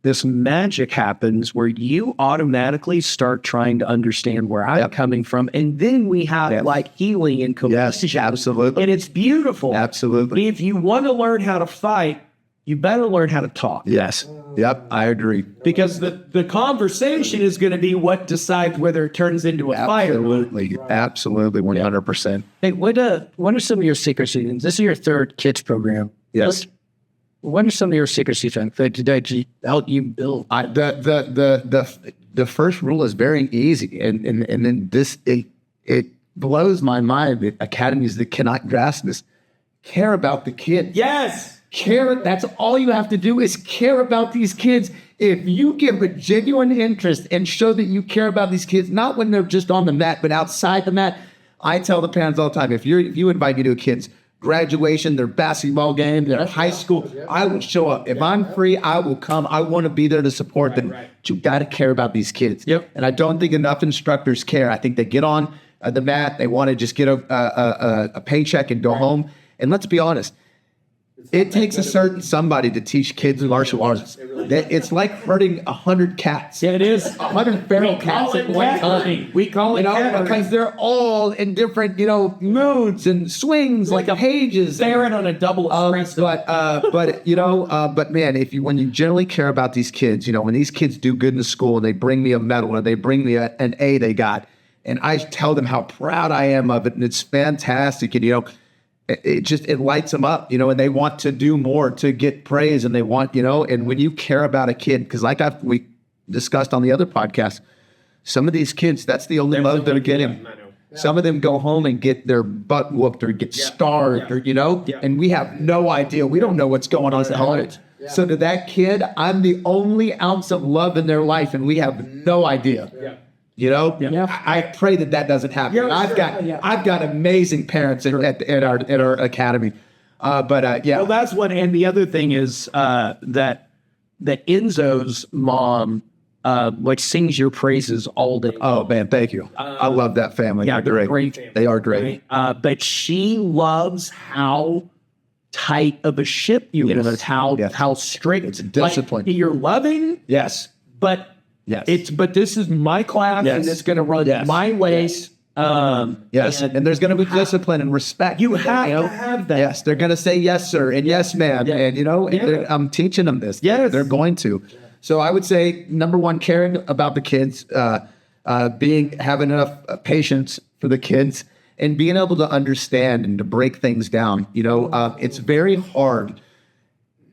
this magic happens where you automatically start trying to understand where I'm coming from. And then we have like healing and completion. Yes, absolutely. And it's beautiful. Absolutely. If you want to learn how to fight, you better learn how to talk. Yes. Yep. I agree. Because the conversation is going to be what decides whether it turns into a fight. Absolutely. Absolutely. 100%. Hey, what are some of your secret secrets? This is your third kids program. Yes. What are some of your secret secrets that help you build? The first rule is very easy, and then it blows my mind that academies that cannot grasp this care about the kid. Yes. Care. That's all you have to do is care about these kids. If you give a genuine interest and show that you care about these kids, not when they're just on the mat, but outside the mat. I tell the parents all the time, if you invite me to a kid's graduation, their basketball game, their high school, I will show up. If I'm free, I will come. I want to be there to support them. But you got to care about these kids. Yep. And I don't think enough instructors care. I think they get on the mat, they want to just get a paycheck and go home. And let's be honest, it takes a certain somebody to teach kids martial arts. It's like herding 100 cats. Yeah, it is. 100 feral cats at one time. We call it Because they're all in different, moods and swings, like pages. staring on a double espresso. But man, when you generally care about these kids, when these kids do good in the school and they bring me a medal or they bring me an A they got, and I tell them how proud I am of it, and it's fantastic, and it lights them up, and they want to do more to get praise, and they want, and when you care about a kid, because we discussed on the other podcast, some of these kids, that's the only love they're getting. Some of them go home and get their butt whooped or get starved, and we have no idea. We don't know what's going on at home. So to that kid, I'm the only ounce of love in their life, and we have no idea. I pray that doesn't happen. I've got amazing parents at our academy. Well, that's what. And the other thing is that Enzo's mom sings your praises all day. Oh man, thank you. I love that family. Yeah, they're great. They are great. But she loves how tight of a ship you are. How strict. It's discipline. You're loving. Yes. But. Yes. But this is my class, and it's going to run my ways. Yes. And there's going to be discipline and respect. You have to have that. Yes. They're going to say yes, sir, and yes, ma'am. And, I'm teaching them this. Yes. They're going to. So I would say, number one, caring about the kids, having enough patience for the kids, and being able to understand and to break things down. It's very hard.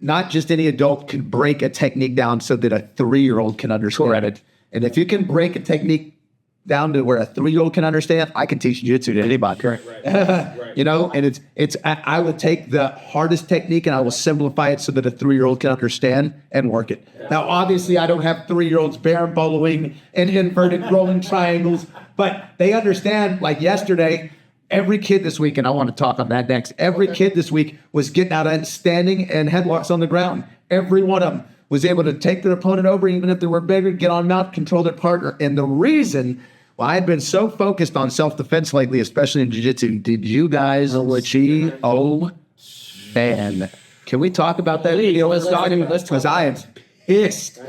Not just any adult can break a technique down so that a 3-year-old can understand it. And if you can break a technique down to where a 3-year-old can understand, I can teach jiu-jitsu to anybody. Correct. And I would take the hardest technique and I will simplify it so that a 3-year-old can understand and work it. Now, obviously, I don't have 3-year-olds berimboloing and inverted rolling triangles, but they understand. Like yesterday, every kid this week, and I want to talk on that next, every kid this week was getting out and standing and headlocks on the ground. Every one of them was able to take their opponent over, even if they were bigger, get on mount, control their partner. And the reason I had been so focused on self-defense lately, especially in jiu-jitsu, did you guys achieve? Oh, man. Can we talk about that video? Let's talk about this because I am pissed.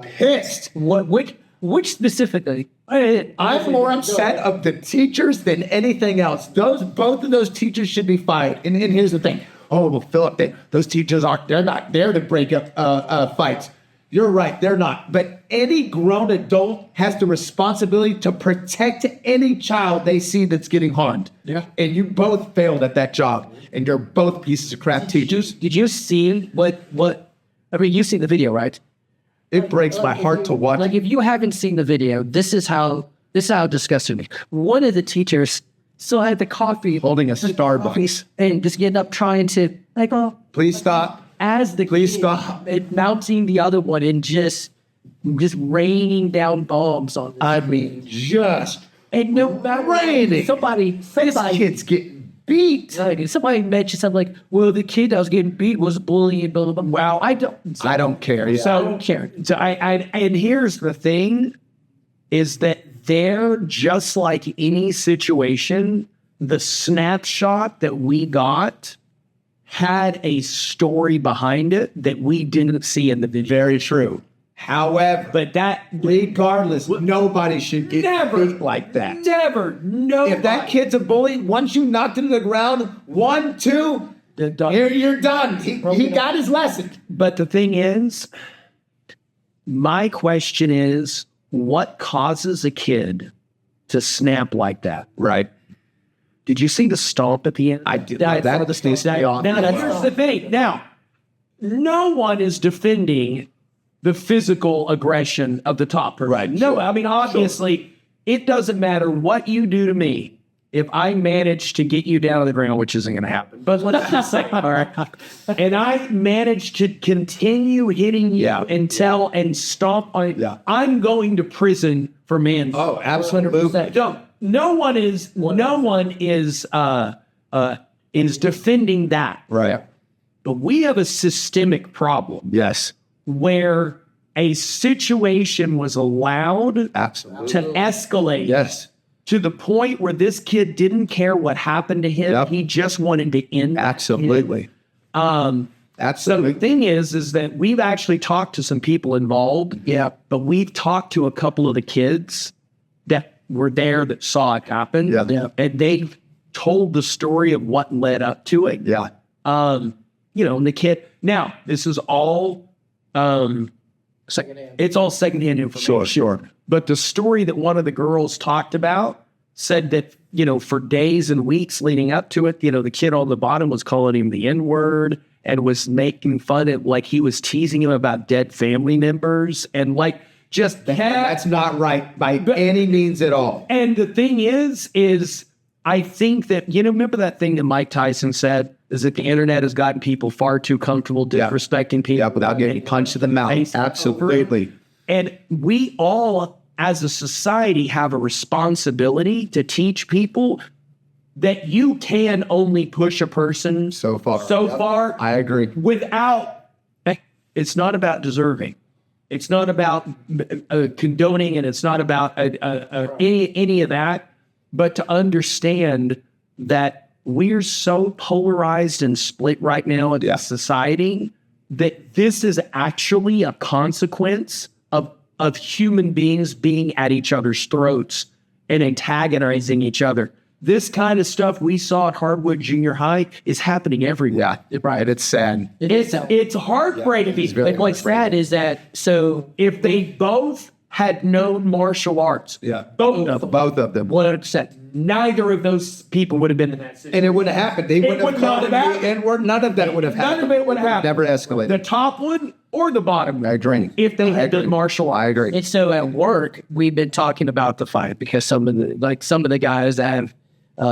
Pissed. Which specifically? I'm more upset of the teachers than anything else. Both of those teachers should be fired. And here's the thing. Oh, well, Phillip, those teachers they're not there to break up fights. You're right, they're not. But any grown adult has the responsibility to protect any child they see that's getting harmed. Yeah. And you both failed at that job. And you're both pieces of crap teachers. Did you see what? I mean, you've seen the video, right? It breaks my heart to watch. Like, if you haven't seen the video, this is how disgusting me. One of the teachers still had the coffee, Holding a Starbucks. and just getting up trying to like, oh, Please stop. as the Please kid, stop. and mounting the other one and just raining down bombs on. I mean, just And no, raining. somebody, this kid's getting beat. somebody mentioned something like, "Well, the kid that was getting beat was bullying." Blah blah blah. Wow, I don't care. Yeah. I don't care. So and here's the thing, is that they're just like any situation, the snapshot that we got had a story behind it that we didn't see in the video. Very true. However, But that regardless, nobody should get Never. beat like that. never, no. If that kid's a bully, once you knocked him to the ground, 1, 2, you're done. He got his lesson. But the thing is, my question is, what causes a kid to snap like that? Right. Did you see the stomp at the end? I did. That That needs to be off. Now, here's the thing. Now, no one is defending the physical aggression of the top person. Right. No, I mean, obviously, it doesn't matter what you do to me. If I manage to get you down to the ground, which isn't going to happen, but let's just say, all right, and I manage to continue hitting you until and stomp on, I'm going to prison for manslaughter. Oh, absolutely. No one is defending that. Right. But we have a systemic problem Yes. where a situation was allowed Absolutely. to escalate Yes. to the point where this kid didn't care what happened to him. Yep. He just wanted to end. Absolutely. So Absolutely. the thing is that we've actually talked to some people involved. Yeah. But we've talked to a couple of the kids that were there that saw it happen. Yeah. And they told the story of what led up to it. Yeah. And the kid, now this is all, Secondhand. it's all secondhand information. Sure. But the story that one of the girls talked about said that, for days and weeks leading up to it, the kid on the bottom was calling him the N-word and was making fun of, like, he was teasing him about dead family members and just That's not right by any means at all. And the thing is I think that, remember that thing that Mike Tyson said, is that the internet has gotten people far too comfortable disrespecting people. Yeah, without getting punched in the mouth. Absolutely. And we all, as a society, have a responsibility to teach people that you can only push a person So far. far. I agree. Without, it's not about deserving. It's not about condoning, and it's not about any of that, but to understand that we're so polarized and split right now in society that this is actually a consequence of human beings being at each other's throats and antagonizing each other. This kind of stuff we saw at Hardwood Junior High is happening everywhere. Yeah. Right. It's sad. It's heartbreaking. very What's sad is that If they both had known martial arts, both of them, 100%. neither of those people would have been in that situation. And it would have happened. They would would have not called have the N-word. None of that would have happened. None of it would have happened. Never escalated. The top one or the bottom. I agree. If they had done martial arts. I agree. And so at work, we've been talking about the fight because some of the guys that have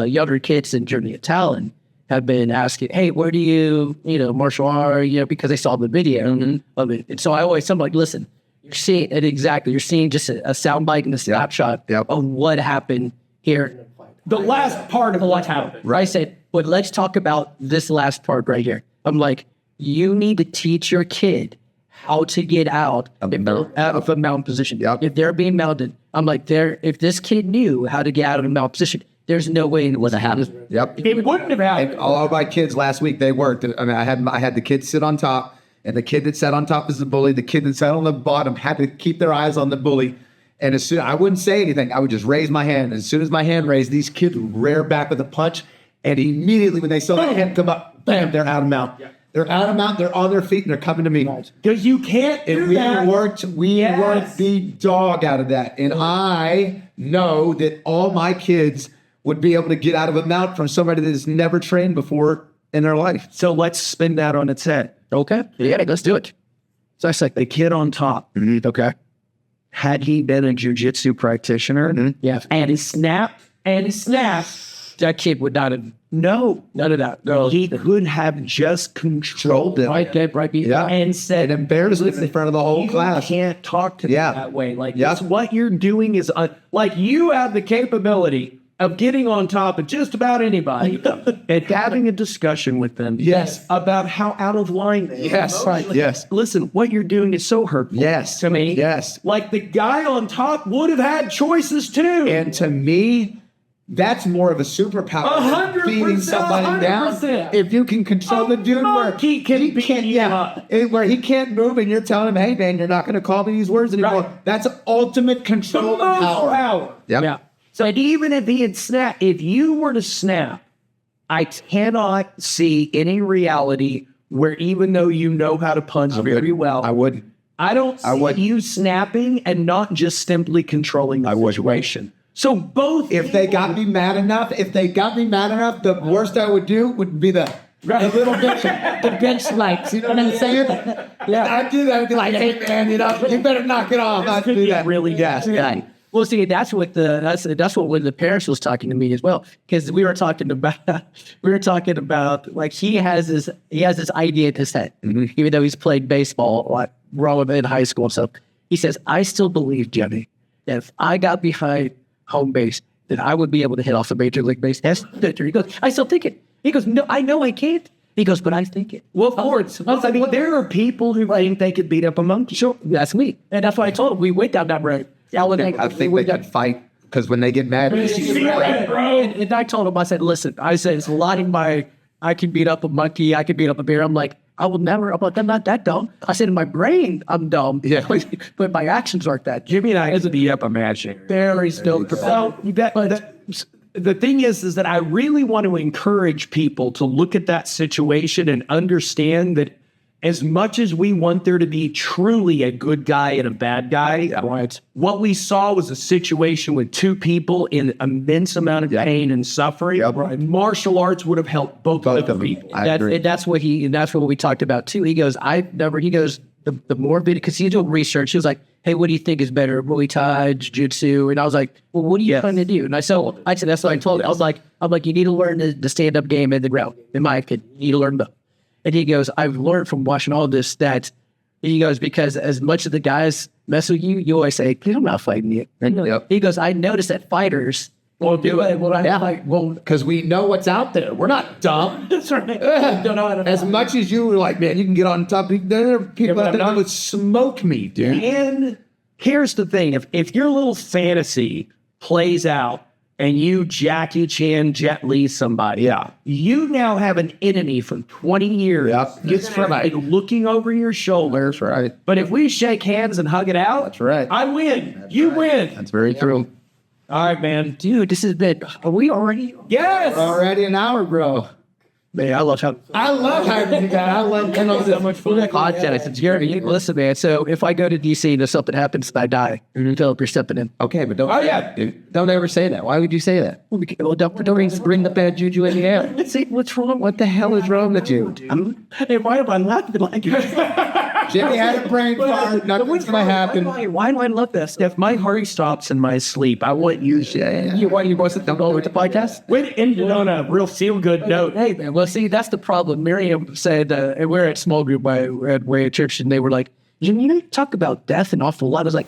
younger kids in Journey of Talon have been asking, "Hey, where do you martial art?" Because they saw the video of it. And so I'm like, listen, you're seeing it exactly. You're seeing just a soundbite and a snapshot of what happened here. The last part of what happened. Right. I said, but let's talk about this last part right here. I'm like, you need to teach your kid how to get out of a mounted position. Yep. If they're being mounted, I'm like, if this kid knew how to get out of a mounted position, there's no way it would have happened. Yep. It wouldn't have happened. And all of my kids last week, they worked. I mean, I had the kids sit on top, and the kid that sat on top is the bully. The kid that sat on the bottom had to keep their eyes on the bully. And as soon I wouldn't say anything, I would just raise my hand. As soon as my hand raised, these kids would rear back with a punch. And immediately when they saw my hand come up, bam, they're out of mount. They're out of mount, they're on their feet, and they're coming to me. Because you can't do And we that. worked the dog out of that. And I know that all my kids would be able to get out of a mount from somebody that has never trained before in their life. So let's spin that on its head. Okay. Yeah, let's do it. So I said, the kid on top, Okay. had he been a jiu-jitsu practitioner, Yeah. and he snapped, That kid would not have. no, None of that. No. he could have just controlled them Right there, right. Yeah. and said, And embarrassed them in front of the whole you class. can't talk to me Yeah. that way. Like, Yeah. it's what you're doing is, like, you have the capability of getting on top of just about anybody and having a discussion with them Yes. about how out of line they are. Yes. Emotionally. Yes. Listen, what you're doing is so hurtful Yes. to me. Yes. Like, the guy on top would have had choices too. And to me, that's more of a superpower than 100%, beating somebody down. 100%. If you can control the dude where monkey can he beat can't, you up. where he can't move, and you're telling him, "Hey, man, you're not going to call me these words anymore." Right. That's ultimate control and power. Yep. Yeah. So even if he had snapped, if you were to snap, I cannot see any reality where even though you know how to punch very well, I wouldn't. I don't see would. you snapping and not just simply controlling the situation. So both, If they got me mad enough, the worst I would do would be the little bit, the bench lights. You know what I'm saying? Yeah, I'd do that. I'd be like, "Hey, man, you better knock it off." I'd do that. really Yeah. Well, see, that's what when the parents was talking to me as well, because we were talking about like he has this idea in his head, even though he's played baseball like raw in high school and stuff. He says, "I still believe, Jimmy, that if I got behind home base, that I would be able to hit off a major league base." He goes, "I still think it." He goes, "No, I know I can't." He goes, "But I think it." Well, of course. I mean, there are people who think they could beat up a monkey. Sure, that's me, and that's why I told him we went down that road. I think they can fight because when they get mad, And I told him, I said, "Listen, it's a lot in my. I can beat up a monkey. I can beat up a bear." I'm like, I will never. I'm like, I'm not that dumb. I said, in my brain, I'm dumb. Yeah. But my actions aren't that. Jimmy and I is beat up a matching. Very still. So the thing is that I really want to encourage people to look at that situation and understand that as much as we want there to be truly a good guy and a bad guy, what we saw was a situation with two people in immense amount of pain and suffering. Martial arts would have helped both of the people. That's what we talked about too. He goes, the more video, because he's doing research. He was like, "Hey, what do you think is better, Muay Thai, Jiu-Jitsu?" And I was like, "Well, what are you trying to do?" And I said, that's what I told him. I was like, you need to learn the stand-up game and the ground. In my opinion, you need to learn both. And he goes, "I've learned from watching all this that," he goes, "because as much as the guys mess with you, you always say, 'I'm not fighting you.'" And he goes, "I noticed that fighters won't do it." because we know what's out there. We're not dumb. That's right. As much as you were like, "Man, you can get on top." There are people out there that would smoke me, dude. And here's the thing. If your little fantasy plays out and you Jackie Chan, Jet Li somebody, you now have an enemy for 20 years. That's right. Looking over your shoulder. That's right. But if we shake hands and hug it out, That's right. I win. You win. That's very true. All right, man. Dude, this has been. Are we already? Yes. Already an hour, bro. Man, I love having you guys. I love so much fun. content. It's Jeremy. Listen, man. So if I go to DC and if something happens and I die, Phillip, you're stepping in. Okay, but don't. Oh, yeah. Dude, don't ever say that. Why would you say that? Well, don't even bring the bad juju in the air. See, what's wrong? What the hell is wrong with you? Hey, why am I laughing like Jimmy had a brain fart. Nothing's gonna happen. Why do I love this? If my heart stops in my sleep, I want you to. You want to come over to the podcast? We'd end it on a real feel-good note. Hey, man. Well, see, that's the problem. Miriam said, and we're at small group at church, and they were like, "You talk about death an awful lot." I was like,